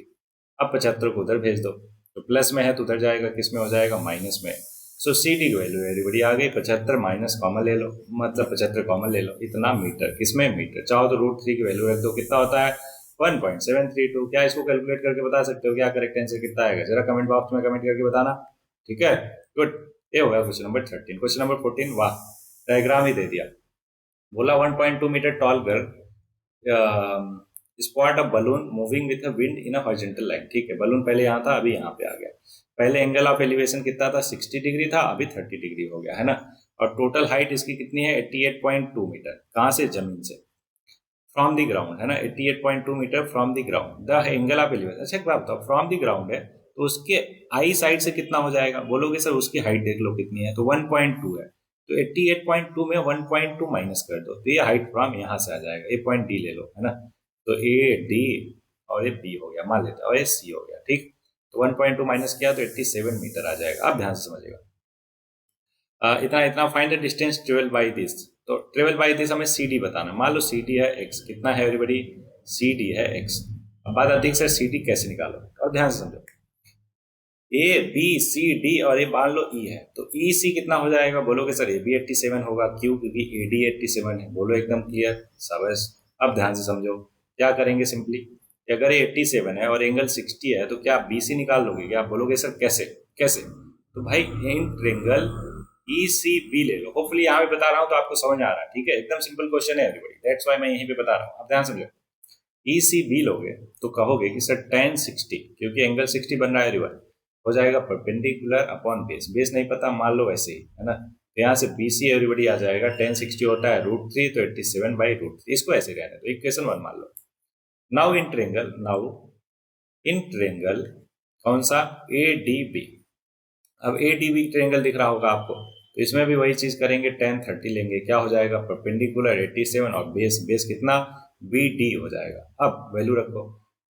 अब 75 को उधर भेज दो, तो प्लस में है तो उधर जाएगा, किस में हो जाएगा, माइनस में। सो सी डी की वैल्यू एवरीबडी आ गई 75 माइनस कॉमन ले लो, मतलब 75 कॉमन ले लो, इतना मीटर, किसमें मीटर, चाहो तो √3 की वैल्यू रख दो, कितना होता है 1.732। क्या इसको कैलकुलेट करके बता सकते हो, क्या करेक्ट आंसर कितना आएगा, जरा कमेंट बॉक्स में कमेंट करके बताना, ठीक है, गुड। ये हो गया क्वेश्चन नंबर 13। क्वेश्चन नंबर 14, वाह डायग्राम ही दे दिया। बोला 1.2 metre tall girl spot of balloon moving with a wind in a horizontal line. ठीक है, बलून पहले यहाँ था, अभी यहाँ पे आ गया। पहले एंगल ऑफ एलिवेशन कितना था, 60 डिग्री था, अभी 30 डिग्री हो गया, है ना। और टोटल हाइट इसकी कितनी है, 88.2 मीटर। कहाँ से, जमीन से, फ्रॉम द ग्राउंड, है ना। 88.2 metre from the ground, the angle of elevation. अच्छा एक बात बताओ, फ्रॉम द ग्राउंड है तो उसके आई साइड से कितना हो जाएगा, बोलोगे सर उसकी हाइट देख लो कितनी है, तो 1.2 है, तो 88.2 में 1.2 माइनस कर दो, तो ये हाइट फ्रॉम यहाँ से आ जाएगा। ये पॉइंट डी ले लो, है ना। तो ए डी और ये बी हो गया, मान लेते हैं, और ये सी हो गया। ठीक, तो 1.2 माइनस किया तो 87 मीटर आ जाएगा। आप ध्यान से समझिएगा। इतना इतना find the distance travel by this. तो ट्रेवल बाई दिस हमें सी डी बताना। मान लो सी डी है एक्स, कितना है एवरीबडी, सी डी है एक्स। अब बात आती है सर सी डी कैसे निकालो, और ध्यान से समझो। ए बी सी डी और ये मान लो ई है, तो ई सी कितना हो जाएगा, बोलोगे सर ए बी 87 होगा, क्यों, क्योंकि ए डी 87 है। बोलो एकदम क्लियर, शाबाश। अब ध्यान से समझो, क्या करेंगे सिंपली, अगर ये 87 है और एंगल 60 है तो क्या आप बी सी निकाल लोगे क्या, आप बोलोगे सर कैसे कैसे, तो भाई in triangle E C B ले लो। होपफुली यहाँ पे बता रहा हूँ तो आपको समझ आ रहा है। ठीक है, एकदम सिंपल क्वेश्चन है एवरीबॉडी, दैट्स व्हाई मैं यहीं पे बता रहा हूँ। अब ध्यान समझो, ई सी बी लोगे तो कहोगे कि सर tan 60, क्योंकि एंगल 60 बन रहा है एवरीवन, हो जाएगा परपेंडिकुलर अपॉन बेस। बेस नहीं पता, मान लो वैसे ही, है ना। तो यहाँ से बी सी एवरीबॉडी आ जाएगा, tan 60 होता है √3, तो 87/√3, इसको ऐसे रहने दो, इक्वेशन 1 मान लो। नाउ इन ट्रेंगल, कौन सा, ए डी बी। अब ए डी बी ट्रेंगल दिख रहा होगा आपको, तो इसमें भी वही चीज करेंगे, tan 30 लेंगे, क्या हो जाएगा, परपेंडिकुलर 87, और बेस बेस कितना, बी डी हो जाएगा। अब वैल्यू रखो,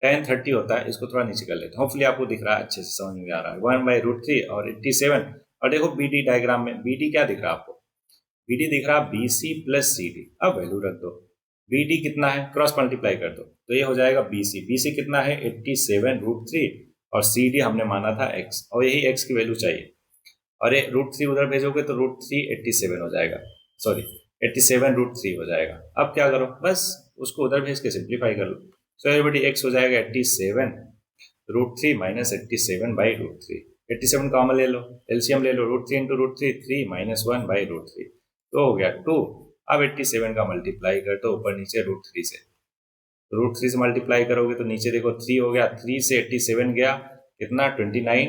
tan 30 होता है, इसको थोड़ा नीचे कर लेते हैं, होपफुली आपको दिख रहा है, अच्छे से समझ में आ रहा है, 1/√3 और 87। और देखो बी डी डायग्राम में बी डी क्या दिख रहा है आपको, बी डी दिख रहा है B C plus C D. अब वैल्यू रख दो, बी डी कितना है, क्रॉस मल्टीप्लाई कर दो, तो ये हो जाएगा बी सी कितना है, 87√3, और सी डी हमने माना था एक्स, और यही एक्स की वैल्यू चाहिए। और ये √3 उधर भेजोगे तो √3 87 हो जाएगा, सॉरी 87√3 हो जाएगा। अब क्या करो, बस उसको उधर भेज के सिंप्लीफाई कर लो। सो एवरीबॉडी एक्स हो जाएगा 87√3 माइनस 87/√3। 87 कॉमन ले लो, एलसीएम ले लो, √3 इंटू √3, 3 माइनस 1/√3, तो हो गया 2। अब 87 का मल्टीप्लाई कर दो ऊपर नीचे √3 से, √3 से मल्टीप्लाई करोगे तो नीचे देखो 3 हो गया, 3 से 87 गया कितना, 29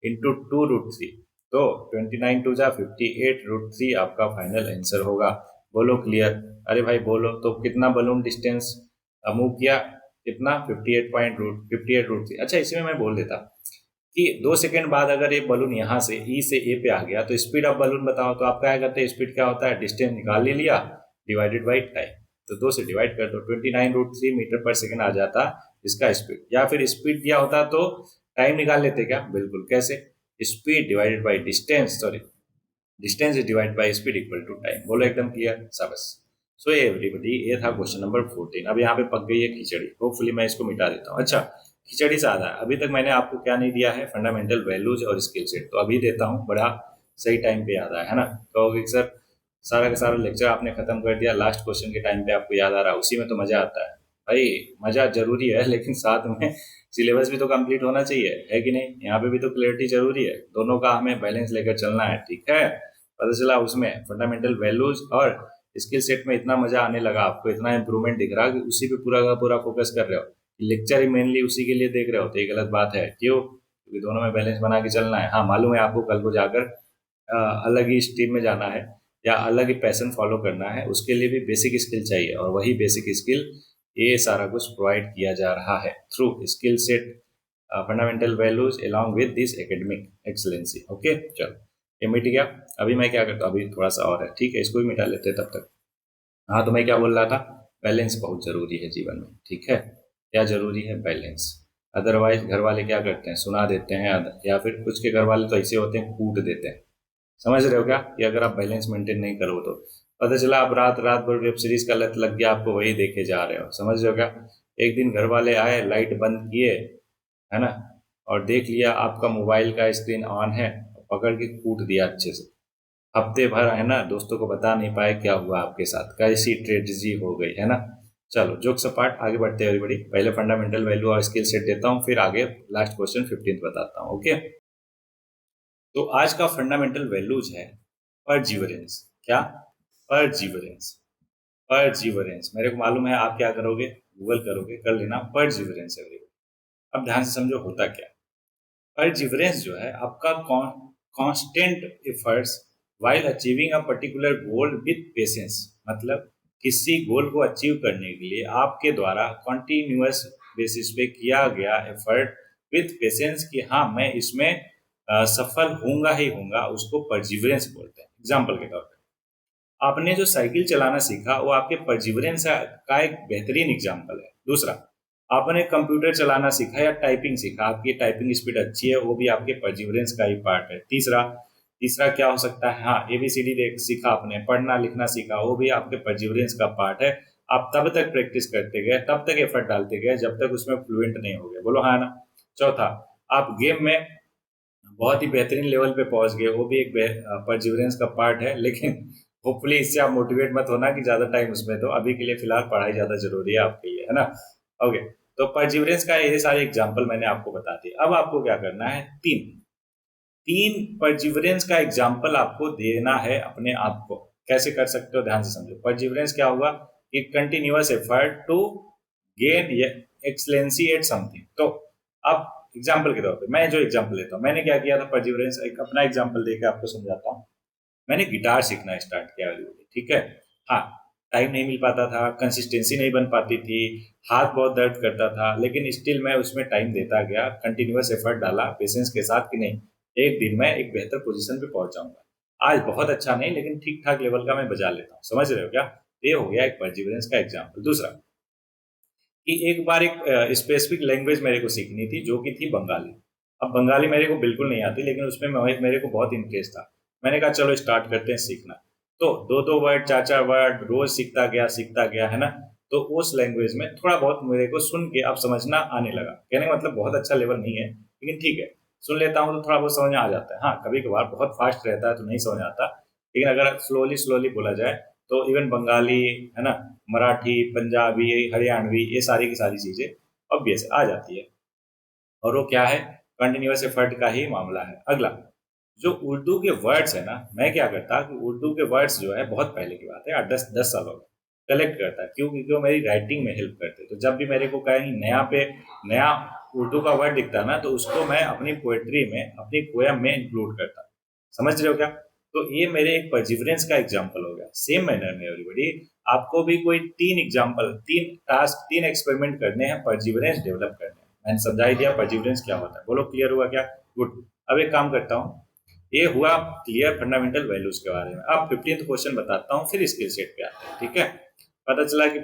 इंटू 2√3, तो 29 टू जा 58√3 आपका फाइनल आंसर होगा। बोलो क्लियर, अरे भाई बोलो, तो कितना बलून डिस्टेंस मूव किया, कितना 58.58√3। अच्छा इसमें मैं बोल देता कि 2 सेकंड बाद अगर ये बलून यहाँ से ई से ए पे आ गया तो स्पीड ऑफ बलून बताओ, तो आप क्या करते हैं, स्पीड क्या होता है, डिस्टेंस निकाल ही लिया डिवाइडेड बाई टाइम, तो 2 से डिवाइड कर दो, 29√3 मीटर पर सेकंड आ जाता इसका स्पीड। या फिर स्पीड दिया होता तो टाइम निकाल लेते क्या, बिल्कुल, कैसे, speed divided by distance, sorry distance is divide by speed equal to time. बोलो एकदम क्लियर, शाबाश। सो एवरीबॉडी, ये था क्वेश्चन नंबर 14। अब यहाँ पे पक गई है खिचड़ी, होपफुली मैं इसको मिटा देता हूँ। अच्छा खिचड़ी से आधा, अभी तक मैंने आपको क्या नहीं दिया है, फंडामेंटल वैल्यूज और स्किल सेट, तो अभी देता हूँ, बड़ा सही टाइम पे याद आया, है ना। कहोगे सर सारा का सारा लेक्चर आपने खत्म कर दिया, लास्ट क्वेश्चन के टाइम पे आपको याद आ रहा है, उसी में तो मजा आता है। भाई मजा जरूरी है, लेकिन साथ में सिलेबस भी तो कंप्लीट होना चाहिए, है कि नहीं। यहाँ पे भी तो क्लियरिटी जरूरी है, दोनों का हमें बैलेंस लेकर चलना है, ठीक है। पता चला उसमें फंडामेंटल वैल्यूज और स्किल सेट में इतना मजा आने लगा, आपको इतना इंप्रूवमेंट दिख रहा कि उसी पे पूरा का पूरा फोकस कर रहे हो, लेक्चर ही मेनली उसी के लिए देख रहे हो, तो ये गलत बात है। क्यों, क्योंकि दोनों में बैलेंस बना के चलना है। हाँ मालूम है आपको कल को जाकर अलग ही स्ट्रीम में जाना है या अलग ही पैशन फॉलो करना है, उसके लिए भी बेसिक स्किल चाहिए, और वही बेसिक स्किल ये सारा कुछ प्रोवाइड किया जा रहा है through skill set, fundamental values along with this academic excellency. Okay चलो ये मिट गया। अभी मैं क्या करता हूँ, अभी थोड़ा सा और है, ठीक है, इसको भी मिटा लेते हैं तब तक। हाँ तो मैं क्या बोल रहा था, बैलेंस बहुत जरूरी है जीवन में, ठीक है। क्या जरूरी है, बैलेंस। अदरवाइज घर वाले क्या करते हैं, सुना देते हैं, या फिर कुछ के घर वाले तो ऐसे होते हैं कूट देते हैं। समझ रहे हो क्या, कि अगर आप बैलेंस मेंटेन नहीं करो तो पता चला आप रात रात भर वेब सीरीज का लत लग गया, आपको वही देखे जा रहे हो। समझ रहे हो क्या, एक दिन घर वाले आए, लाइट बंद किए, है ना, और देख लिया आपका मोबाइल का स्क्रीन ऑन है, पकड़ के कूट दिया अच्छे से। हफ्ते भर, है ना, दोस्तों को बता नहीं पाए क्या हुआ आपके साथ, कैसी ट्रेजेडी हो गई, है ना। चलो जोक्स अपार्ट, आगे बढ़ते हैं एवरीबॉडी। पहले फंडामेंटल वैल्यू और स्किल सेट देता हूँ, फिर आगे लास्ट क्वेश्चन 15 बताता हूँ। ओके तो आज का फंडामेंटल वैल्यूज है परजीवरेंस। क्या, परजीवरेंस। परजीवरेंस मेरे को मालूम है, आप क्या करोगे, गूगल करोगे, कर लेना परजीवरेंस एवरीवन। अब ध्यान से समझो होता क्या है। परजीवरेंस जो है आपका constant efforts while achieving a particular goal with patience. मतलब किसी गोल को अचीव करने के लिए आपके द्वारा कॉन्टिन्यूअस बेसिस पे किया गया एफर्ट विद पेशेंस कि हाँ मैं इसमें सफल होऊंगा ही होऊंगा, उसको परजीवरेंस बोलते हैं। एग्जाम्पल के तौर पर आपने जो साइकिल चलाना सीखा वो आपके परजीवरेंस का एक बेहतरीन एग्जाम्पल है। दूसरा, आपने कंप्यूटर चलाना सीखा या टाइपिंग सीखा, आपकी टाइपिंग स्पीड अच्छी है, वो भी आपके परजीवरेंस का ही पार्ट है। तीसरा तीसरा क्या हो सकता है, हाँ एबीसीडी देख सीखा आपने, पढ़ना लिखना सीखा, वो भी आपके परजीवरेंस का पार्ट है। आप तब तक प्रैक्टिस करते गए, तब तक एफर्ट डालते गए जब तक उसमें फ्लुएंट नहीं हो गए। बोलो हाँ ना। चौथा, आप गेम में बहुत ही बेहतरीन लेवल पे पहुंच गए, वो भी एक परजिवरेंस का पार्ट है। लेकिन होपफुली इससे आप मोटिवेट मत होना कि ज्यादा टाइम उसमें, तो अभी के लिए फिलहाल पढ़ाई ज्यादा जरूरी है आपके लिए, है ना। ओके, तो परजिवरेंस का ये सारे एग्जाम्पल मैंने आपको बता दिए। अब आपको क्या करना है, तीन तीन परजिवरेंस का एग्जाम्पल आपको देना है अपने आप को। कैसे कर सकते हो, ध्यान से समझो। परजिवरेंस क्या हुआ कि continuous effort to gain excellency at something. तो अब एग्जाम्पल के तौर पे मैं जो एग्जाम्पल लेता हूँ, मैंने क्या किया था परजिवरेंस, एक अपना एग्जाम्पल देकर आपको समझाता हूँ। मैंने गिटार सीखना स्टार्ट किया अभी, ठीक है। हाँ, टाइम नहीं मिल पाता था, कंसिस्टेंसी नहीं बन पाती थी, हाथ बहुत दर्द करता था, लेकिन स्टिल मैं उसमें टाइम देता गया, कंटिन्यूअस एफर्ट डाला पेशेंस के साथ कि नहीं एक दिन मैं एक बेहतर पोजीशन पे पहुंच जाऊंगा। आज बहुत अच्छा नहीं लेकिन ठीक ठाक लेवल का मैं बजा लेता हूँ। समझ रहे हो क्या? ये हो गया एक परजिवरेंस का एग्जाम्पल। दूसरा कि एक बार एक स्पेसिफिक लैंग्वेज मेरे को सीखनी थी जो कि थी बंगाली। अब बंगाली मेरे को बिल्कुल नहीं आती, लेकिन उसमें मेरे को बहुत इंटरेस्ट था। मैंने कहा चलो स्टार्ट करते हैं सीखना। तो दो दो वर्ड, चार चार वर्ड रोज सीखता गया, है ना। तो उस लैंग्वेज में थोड़ा बहुत मेरे को सुन के अब समझना आने लगा। कहने का मतलब बहुत अच्छा लेवल नहीं है, लेकिन ठीक है, सुन लेता हूँ तो थोड़ा बहुत समझ में आ जाता है। हाँ, कभी कभार बहुत फास्ट रहता है तो नहीं समझ आता, लेकिन अगर स्लोली स्लोली बोला जाए तो इवन बंगाली, है ना, मराठी, पंजाबी, हरियाणवी, ये सारी की सारी चीजें ऑब्वियस आ जाती है। और वो क्या है, कंटिन्यूअस एफर्ट का ही मामला है। अगला, जो उर्दू के वर्ड्स है ना, मैं क्या करता कि उर्दू के वर्ड्स जो है बहुत पहले की बात है, 8 10 10 सालों में कलेक्ट करता। क्यों? क्योंकि वो मेरी राइटिंग में हेल्प करते। तो जब भी मेरे को कहीं नया पे नया उर्दू का वर्ड दिखता ना, तो उसको मैं अपनी पोएट्री में, अपनी पोयम में इंक्लूड करता। समझ रहे हो क्या? तो ये मेरे एक परजिवरेंस का एग्जाम्पल हो गया। सेम मैनर में एवरीबडी, आपको भी कोई तीन एग्जाम्पल, तीन टास्क, तीन एक्सपेरिमेंट करने हैं परजिवरेंस डेवलप करने हैं। मैंने समझा ही दिया परजिवरेंस क्या होता है। बोलो क्लियर हुआ क्या? गुड। अब एक काम करता हूँ, ये हुआ क्लियर फंडामेंटल वैल्यूज के बारे में। अब 15th क्वेश्चन बताता हूँ, फिर स्किल सेट पे आते हैं, ठीक है। पता चला कि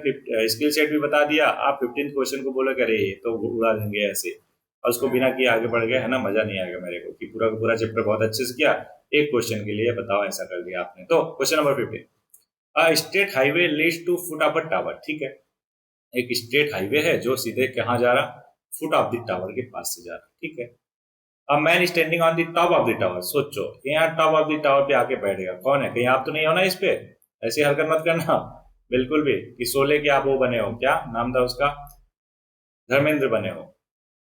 स्किल सेट भी बता दिया, आप 15th क्वेश्चन को बोलो अरे ये तो उड़ा देंगे ऐसे, और उसको बिना किए आगे बढ़ गए, है ना। मजा नहीं आएगा मेरे को कि पूरा का पूरा चैप्टर बहुत अच्छे से किया, एक क्वेश्चन के लिए बताओ ऐसा कर दिया आपने। तो question number 15, state highway leads to foot of a tower. ठीक है, एक स्टेट हाईवे है जो सीधे कहाँ जा रहा, फुट ऑफ द टावर के पास से जा रहा, ठीक है। अब man standing on the top of the tower, सोचो यहाँ टॉप ऑफ द टावर पे आके बैठेगा कौन है? कहीं आप तो नहीं हो ना इस पे? ऐसी हरकत मत करना बिल्कुल भी कि शोले के आप वो बने हो, क्या नाम था उसका, धर्मेंद्र बने हो।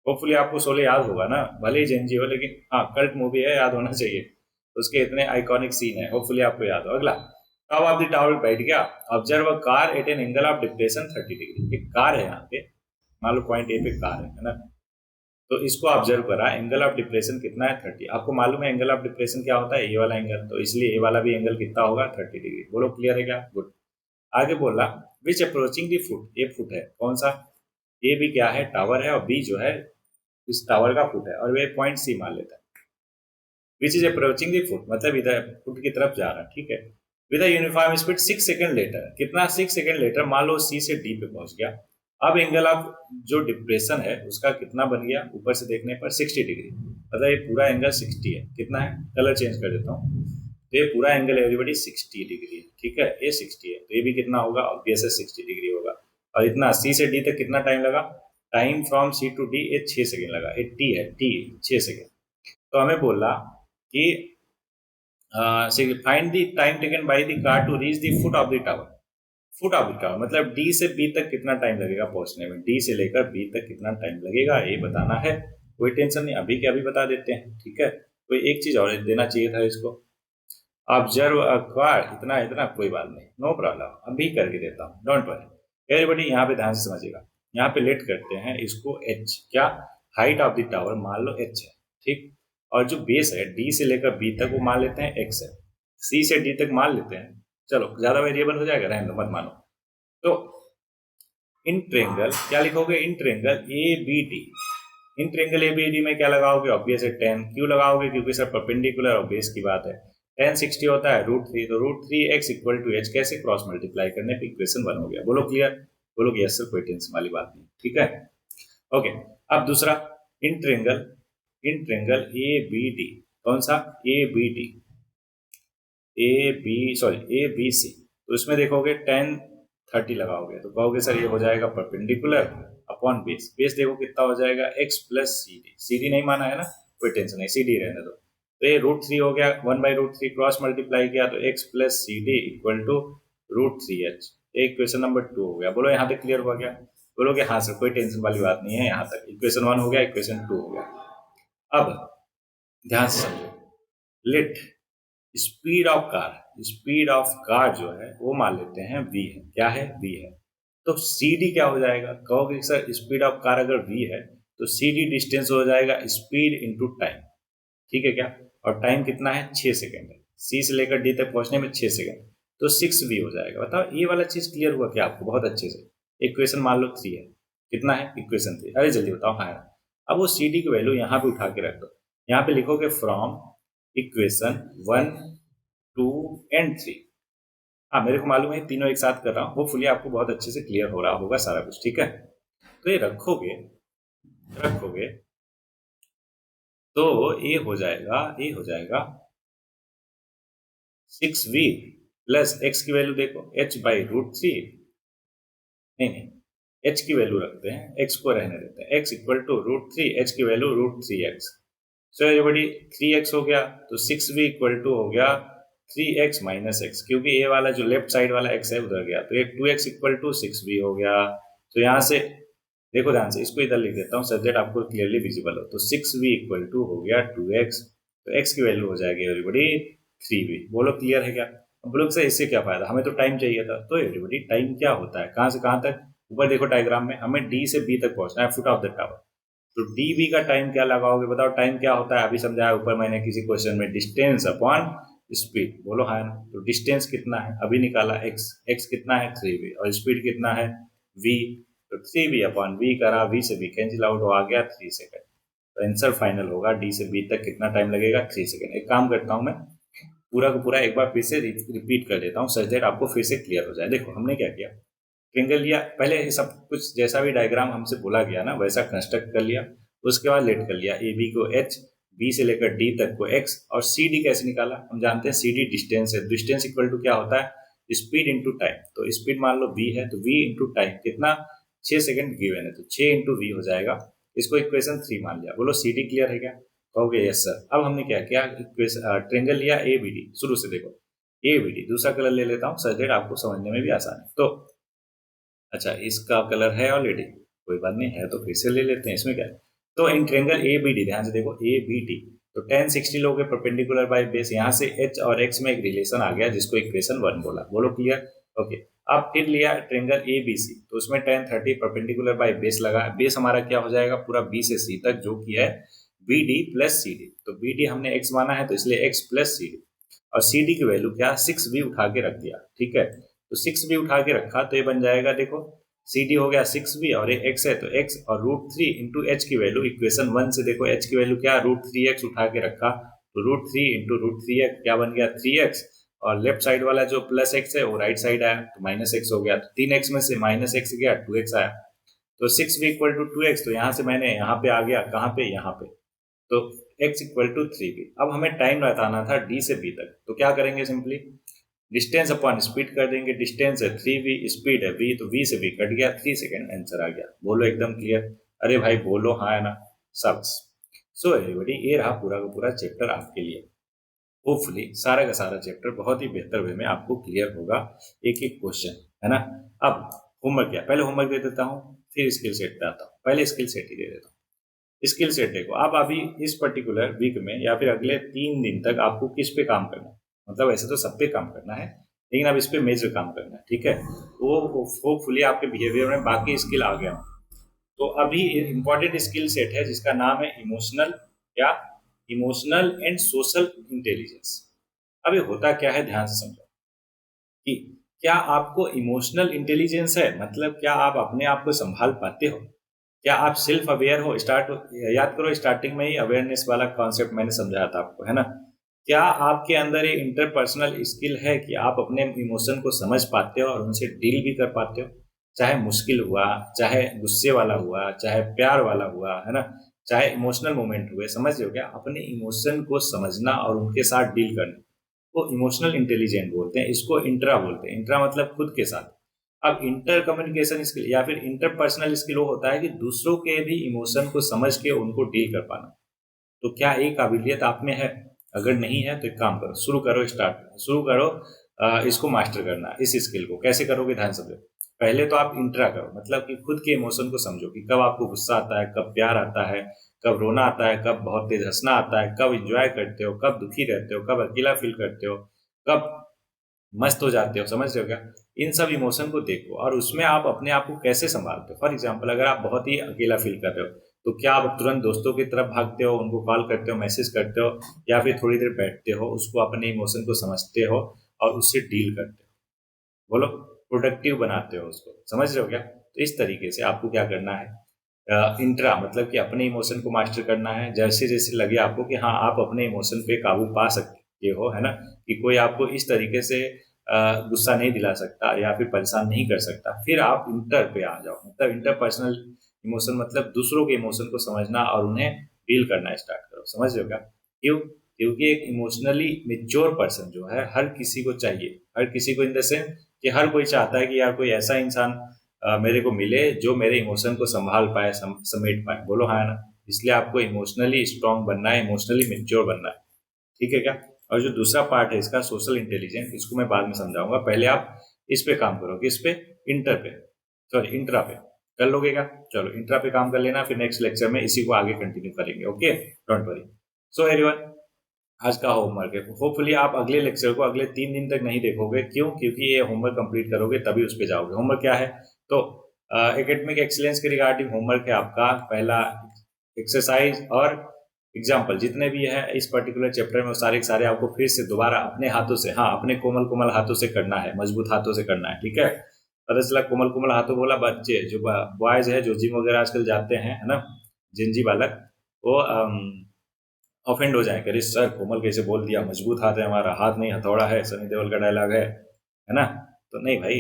होपफुली आपको शोले याद होगा ना, भले ही जेनजी हो, लेकिन हाँ कल्ट मूवी है, याद होना चाहिए। उसके इतने आइकॉनिक सीन है, होपफुली आपको याद हो। अगला, टॉप ऑफ द टावर बैठ गया, observe a car eight an angle of depression 30 degree. एक कार है यहाँ पे, मान लो पॉइंट ए पे कार है ना। तो इसको ऑब्जर्व करा, एंगल ऑफ डिप्रेशन कितना है, 30। आपको मालूम है एंगल ऑफ डिप्रेशन क्या होता है, ये वाला एंगल, तो इसलिए ये वाला भी एंगल कितना होगा, 30 डिग्री। बोलो क्लियर है क्या? गुड। आगे बोला, विच अप्रोचिंग दी फुट, ये फुट है कौन सा, ए भी क्या है, टावर है, और बी जो है इस टावर का फुट है, और वे पॉइंट सी मान लेता है। Which is approaching the foot मतलब इधर फुट की तरफ जा रहा है, ठीक है। With uniform speed 6 second later, कितना 6 सेकंड लेटर, मान लो सी से डी पे पहुंच गया। अब एंगल ऑफ जो डिप्रेशन है उसका कितना बन गया, ऊपर से देखने पर 60 डिग्री, मतलब ये पूरा एंगल 60 है। कितना है, कलर चेंज कर देता हूँ, तो ये पूरा एंगल एवरीबडी 60 डिग्री है, ठीक है। ये 60 है तो ये भी कितना होगा, ऑब्वियस है 60 डिग्री होगा। और इतना सी से डी तक कितना टाइम लगा, time from C to D ये 6 सेकंड लगा, ये टी है, टी 6 सेकंड। तो हमें बोला कि find the time taken by the car to reach the foot of the tower. Foot of the tower मतलब डी से बी तक कितना टाइम लगेगा पहुंचने में, डी से लेकर बी तक कितना टाइम लगेगा ये बताना है। कोई टेंशन नहीं, अभी के अभी बता देते हैं, ठीक है। कोई एक चीज और देना चाहिए था इसको। ऑब्जर्व अ कार, इतना इतना कोई बात नहीं, नो प्रॉब्लम, अभी करके देता हूँ, डोंट वरी। एवरीबॉडी यहाँ पे ध्यान से समझिएगा, यहाँ पे लेट करते हैं इसको एच, क्या हाइट ऑफ द टावर मान लो एच है, ठीक। और जो बेस है डी से लेकर बी तक वो मान लेते हैं एक्स है, सी से डी तक मान लेते हैं, चलो ज्यादा वेरिएबल हो जाएगा, रहने दो मत मानो। तो इन ट्रेंगल क्या लिखोगे, in triangle A B D, in triangle A B D में क्या लगाओगे, ऑब्वियस है टेन, क्यों लगाओगे, क्योंकि सर परपेंडिकुलर और बेस की बात है, टेन 60 होता है √3, तो √3x इक्वल टू एच, कैसे क्रॉस मल्टीप्लाई करने पे इक्वेशन 1 हो गया, बोलो क्लियर, बोलो कि यस सर, कोई टेंशन वाली बात नहीं, ठीक है। ओके, अब दूसरा, in triangle, in triangle A B D, कौन सा, A B D, A B C, तो इसमें देखोगे टेन 30 लगाओगे तो कहोगे सर ये हो जाएगा परपेंडिकुलर अपॉन बेस, बेस देखो कितना हो जाएगा x plus C D, C D नहीं माना है ना, कोई टेंशन नहीं, सी डी रहने दो, तो ये √3 हो गया, 1/√3 क्रॉस मल्टीप्लाई किया तो x plus C D equal to √3h, equation number 2 हो गया, बोलो यहाँ तक क्लियर हो गया, बोलोगे हाँ सर कोई टेंशन वाली बात नहीं है, यहाँ तक इक्वेशन 1 हो गया, इक्वेशन 2 हो गया। अब ध्यान से समझो, let speed of car, speed of car जो है वो मान लेते हैं v है, क्या है, v है, तो cd क्या हो जाएगा, कहोगे सर स्पीड ऑफ कार अगर v है तो cd डिस्टेंस हो जाएगा स्पीड इनटू टाइम, ठीक है क्या, और टाइम कितना है 6 सेकंड है, c से लेकर d तक पहुंचने में 6 सेकंड, तो 6v हो जाएगा। बताओ ये वाला चीज क्लियर हुआ क्या आपको, बहुत अच्छे से, इक्वेशन मान लो 3 है, कितना है इक्वेशन 3, अरे जल्दी बताओ, हाँ। अब वो cd की वैल्यू यहाँ पे उठा के रख दो, यहाँ पे लिखोगे फ्रॉम इक्वेशन 1 2 एंड 3, हाँ मेरे को मालूम है तीनों एक साथ कर रहा हूँ, होपफुली आपको बहुत अच्छे से क्लियर हो रहा होगा सारा कुछ, ठीक है। तो ये रखोगे, रखोगे तो ये हो जाएगा, ये हो जाएगा 6v प्लस x की वैल्यू देखो h/√3, नहीं नहीं h की वैल्यू रखते हैं, x को रहने देते हैं, x इक्वल टू √3, h की value √3x, so everybody 3x हो गया, तो 6v इक्वल टू हो गया 3x माइनस x, क्योंकि ये वाला जो लेफ्ट साइड वाला x है उधर गया, तो ये 2x इक्वल टू 6v हो गया। तो यहाँ से देखो ध्यान से, इसको इधर लिख देता हूँ सब्जेक्ट आपको क्लियरली विजिबल हो, तो 6v इक्वल टू हो गया 2x, तो x की वैल्यू हो जाएगी एवरीबॉडी 3v, बोलो क्लियर है क्या। अब बोलो सर इससे क्या फायदा, हमें तो टाइम चाहिए था, तो एवरीबॉडी टाइम क्या होता है, कहाँ से कहाँ तक, ऊपर देखो डायग्राम में हमें d से b तक पहुंचना है, फुट ऑफ द टावर, तो dv का टाइम क्या लगाओगे, बताओ टाइम क्या होता है, अभी समझाया ऊपर मैंने किसी क्वेश्चन में, डिस्टेंस अपॉन स्पीड, बोलो हाँ ना, तो डिस्टेंस कितना है अभी निकाला x कितना है 3v, और स्पीड कितना है v, तो 3v अपॉन v करा, v से v कैंसिल आउट हो, आ गया 3 सेकंड, तो आंसर फाइनल होगा d से b तक कितना टाइम लगेगा, 3 सेकंड। एक काम करता हूँ मैं पूरा का पूरा एक बार फिर से रिपीट कर देता हूँ सच दैट आपको फिर से क्लियर हो जाए। देखो हमने क्या किया, ट्रेंगल लिया, पहले सब कुछ जैसा भी डायग्राम हमसे बोला गया ना वैसा कंस्ट्रक्ट कर लिया, उसके बाद लेट कर लिया, ए बी को h, बी से लेकर डी तक को x, और सी डी कैसे निकाला, हम जानते हैं सी डी डिस्टेंस है, डिस्टेंस इक्वल टू क्या होता है स्पीड इंटू टाइम, तो स्पीड मान लो v है तो v इंटू टाइम कितना 6 सेकंड गिवन है, तो 6 इंटू वी हो जाएगा, इसको इक्वेशन 3 मान लिया, बोलो सी डी क्लियर है क्या, कहोगे यस सर। अब हमने क्या किया, ट्रेंगल लिया ए बी डी, शुरू से देखो ए बी डी, दूसरा कलर ले लेता हूँ सच दैट आपको समझने में भी आसान है, तो अच्छा इसका कलर है ऑलरेडी, कोई बात नहीं है तो फिर से ले लेते हैं, इसमें क्या है, तो in triangle A B D, ध्यान से देखो ए बी डी, तो 10 60 लोगे परपेंडिकुलर बाय बेस, यहाँ से h और x में एक रिलेशन आ गया जिसको इक्वेशन 1 बोला, बोलो क्लियर। ओके, अब फिर लिया ट्रेंगल ए बी सी, तो उसमें 10 30 परपेंडिकुलर बाय बेस लगा, बेस हमारा क्या हो जाएगा पूरा b से c तक जो कि है B D plus C D, तो बी डी हमने x माना है तो इसलिए x प्लस सी डी, और सी डी की वैल्यू क्या 6v उठा के रख दिया, ठीक है, तो 6v उठा के रखा तो ये बन जाएगा, देखो सी डी हो गया 6v और ये x है तो x, और √3 इंटू एच की वैल्यू इक्वेशन 1 से देखो h की वैल्यू क्या √3x उठा के रखा, तो √3 इंटू √3x क्या बन गया 3x, और लेफ्ट साइड वाला जो प्लस x है वो राइट साइड आया तो माइनस x हो गया, तो 3x में से माइनस x गया 2x आया, तो 6v इक्वल टू 2x, तो यहाँ से मैंने यहाँ पे आ गया, कहाँ पे यहाँ पे, तो x इक्वल टू 3v। अब हमें टाइम बताना था d से b तक, तो क्या करेंगे, सिंपली डिस्टेंस अपॉन स्पीड कर देंगे, डिस्टेंस है 3v, स्पीड है v, तो v से v कट गया, 3 सेकंड आंसर आ गया, बोलो एकदम क्लियर, अरे भाई बोलो हाँ है ना, सब। सो एवरीबॉडी ये रहा पूरा का पूरा चैप्टर आपके लिए, होपफुली सारा का सारा चैप्टर बहुत ही बेहतर वे में आपको क्लियर होगा, एक एक क्वेश्चन है ना। अब होमवर्क क्या, पहले होमवर्क दे देता हूँ फिर स्किल सेट पे आता हूँ, पहले स्किल सेट ही दे देता हूँ। स्किल सेट देखो, आप अभी इस पर्टिकुलर वीक में या फिर अगले 3 दिन तक आपको किस पे काम करना है, मतलब ऐसे तो सब पे काम करना है, लेकिन अब इस पे मेजर काम करना है, ठीक है। वो होपफुली आपके बिहेवियर में बाकी स्किल आ गया। तो अभी इंपॉर्टेंट स्किल सेट है जिसका नाम है इमोशनल, या इमोशनल एंड सोशल इंटेलिजेंस। अभी होता क्या है, ध्यान से समझो कि क्या आपको इमोशनल इंटेलिजेंस है, मतलब क्या आप अपने आप को संभाल पाते हो, क्या आप सेल्फ अवेयर हो। याद करो स्टार्टिंग में ही अवेयरनेस वाला कॉन्सेप्ट मैंने समझाया था आपको, है ना। क्या आपके अंदर ये इंटरपर्सनल स्किल है कि आप अपने इमोशन को समझ पाते हो और उनसे डील भी कर पाते हो, चाहे मुश्किल हुआ, चाहे गुस्से वाला हुआ, चाहे प्यार वाला हुआ, है ना, चाहे इमोशनल मोमेंट हुए, समझ रहे हो क्या, अपने इमोशन को समझना और उनके साथ डील करना को इमोशनल इंटेलिजेंट बोलते हैं। इसको इंट्रा बोलते हैं। इंट्रा मतलब खुद के साथ। अब इंटर कम्युनिकेशन स्किल या फिर इंटरपर्सनल स्किल वो होता है कि दूसरों के भी इमोशन को समझ के उनको डील कर पाना। तो क्या ये काबिलियत आप में है? अगर नहीं है तो एक काम करो, शुरू करो इसको मास्टर करना। इस स्किल को कैसे करोगे, ध्यान समझो। पहले तो आप इंट्रा करो, मतलब कि खुद के इमोशन को समझो कि कब आपको गुस्सा आता है, कब प्यार आता है, कब रोना आता है, कब बहुत तेज हंसना आता है, कब इंजॉय करते हो, कब दुखी रहते हो, कब अकेला फील करते हो, कब मस्त हो जाते हो, समझ रहे हो क्या। इन सब इमोशन को देखो और उसमें आप अपने आप को कैसे संभालते हो। फॉर एग्जाम्पल, अगर आप बहुत ही अकेला फील कर रहे हो तो क्या आप तुरंत दोस्तों की तरफ भागते हो, उनको कॉल करते हो, मैसेज करते हो, या फिर थोड़ी देर बैठते हो, उसको अपने इमोशन को समझते हो और उससे डील करते हो, बोलो, प्रोडक्टिव बनाते हो उसको, समझ रहे हो क्या। तो इस तरीके से आपको क्या करना है, इंट्रा मतलब कि अपने इमोशन को मास्टर करना है। जैसे जैसे लगे आपको कि हाँ आप अपने इमोशन पे काबू पा सकते हो, है ना, कि कोई आपको इस तरीके से गुस्सा नहीं दिला सकता या फिर परेशान नहीं कर सकता, फिर आप इंटर पे आ जाओ। मतलब इंटरपर्सनल इमोशन मतलब दूसरों के इमोशन को समझना और उन्हें डील करना स्टार्ट करो, समझ रहे हो क्या। क्यों? क्योंकि एक इमोशनली मेच्योर पर्सन जो है हर किसी को चाहिए, हर किसी को इन द सेंस कि हर कोई चाहता है कि यार कोई ऐसा इंसान मेरे को मिले जो मेरे इमोशन को संभाल पाए, समेट पाए, बोलो हाँ ना। इसलिए आपको इमोशनली स्ट्रांग बनना है, इमोशनली मेच्योर बनना है, ठीक है क्या। और जो दूसरा पार्ट है इसका, सोशल इंटेलिजेंस, इसको मैं बाद में समझाऊंगा। पहले आप इस पे काम करो, किस पे, इंटर पे, सॉरी इंट्रा पे। कर लोगे क्या? चलो इंट्रा पे काम कर लेना, फिर नेक्स्ट लेक्चर में इसी को आगे कंटिन्यू करेंगे, okay, don't worry. So everyone, आज का होमवर्क है, होपफुली आप अगले लेक्चर को अगले 3 दिन तक नहीं देखोगे। क्यों? क्योंकि ये होमवर्क कंप्लीट करोगे तभी उस पर जाओगे। होमवर्क क्या है, तो एकेडमिक एक्सीलेंस के रिगार्डिंग होमवर्क है आपका पहला एक्सरसाइज और एग्जाम्पल जितने भी है इस पर्टिकुलर चैप्टर में, सारे के सारे आपको फिर से दोबारा अपने हाथों से, हाँ अपने कोमल कोमल हाथों से करना है, मजबूत हाथों से करना है, ठीक है। पता चला कोमल कोमल हाथों बोला, बच्चे जो बॉयज है जो जिम वगैरह आजकल जाते हैं, है ना, जिंजी बालक, वो ऑफेंड हो जाए, अरे सर कोमल कैसे बोल दिया, मजबूत हाथ है हमारा, हाथ नहीं हथौड़ा है, सनी देओल का डायलॉग है ना। तो नहीं भाई,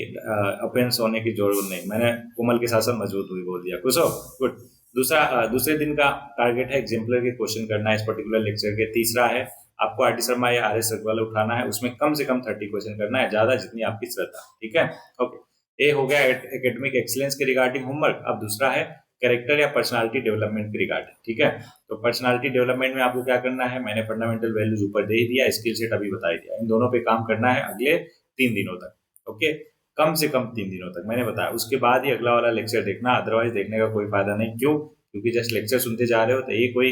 ऑफेंस होने की जरूरत नहीं, मैंने कोमल के साथ साथ मजबूत हुई बोल दिया, खुश हो, गुड। दूसरे दिन का टारगेट है एग्जाम्पलर के क्वेश्चन करना है इस पर्टिकुलर लेक्चर के। तीसरा है आपको आर टी शर्मा या आर एस अग्रवाल उठाना है, उसमें कम से कम 30 क्वेश्चन करना है, ज्यादा जितनी आपकी श्रद्धा, ठीक है, ओके। ये हो गया एकेडमिक एक्सीलेंस के रिगार्डिंग होमवर्क। अब दूसरा है कैरेक्टर या पर्सनालिटी डेवलपमेंट के रिगार्डिंग, ठीक है। तो पर्सनालिटी डेवलपमेंट में आपको क्या करना है, मैंने फंडामेंटल वैल्यूज ऊपर दे ही दिया, स्किल सेट अभी बता ही दिया, इन दोनों पे काम करना है अगले 3 दिनों तक, ओके, कम से कम 3 दिनों तक मैंने बताया। उसके बाद ही अगला वाला लेक्चर देखना, अदरवाइज देखने का कोई फायदा नहीं। क्यों? क्योंकि जस्ट लेक्चर सुनते जा रहे हो, तो ये कोई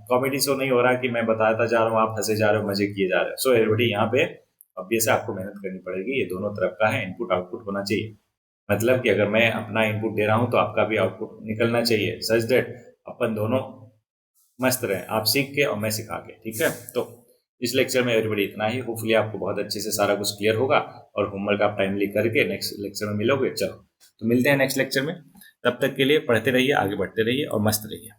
कॉमेडी शो नहीं हो रहा कि मैं बताता जा रहा हूँ आप हंसे जा रहे हो, मजे किए जा रहे हो। सो एवरीबॉडी यहाँ पे ऑब्वियस है आपको मेहनत करनी पड़ेगी, ये दोनों तरफ का है, इनपुट आउटपुट होना चाहिए। मतलब कि अगर मैं अपना इनपुट दे रहा हूँ तो आपका भी आउटपुट निकलना चाहिए, सच दैट अपन दोनों मस्त रहे, आप सीख के और मैं सिखा के, ठीक है। तो इस लेक्चर में एवरीबॉडी इतना ही, होपफुली आपको बहुत अच्छे से सारा कुछ क्लियर होगा और होमवर्क आप टाइमली करके नेक्स्ट लेक्चर में मिलोगे। चलो तो मिलते हैं नेक्स्ट लेक्चर में, तब तक के लिए पढ़ते रहिए, आगे बढ़ते रहिए और मस्त रहिए।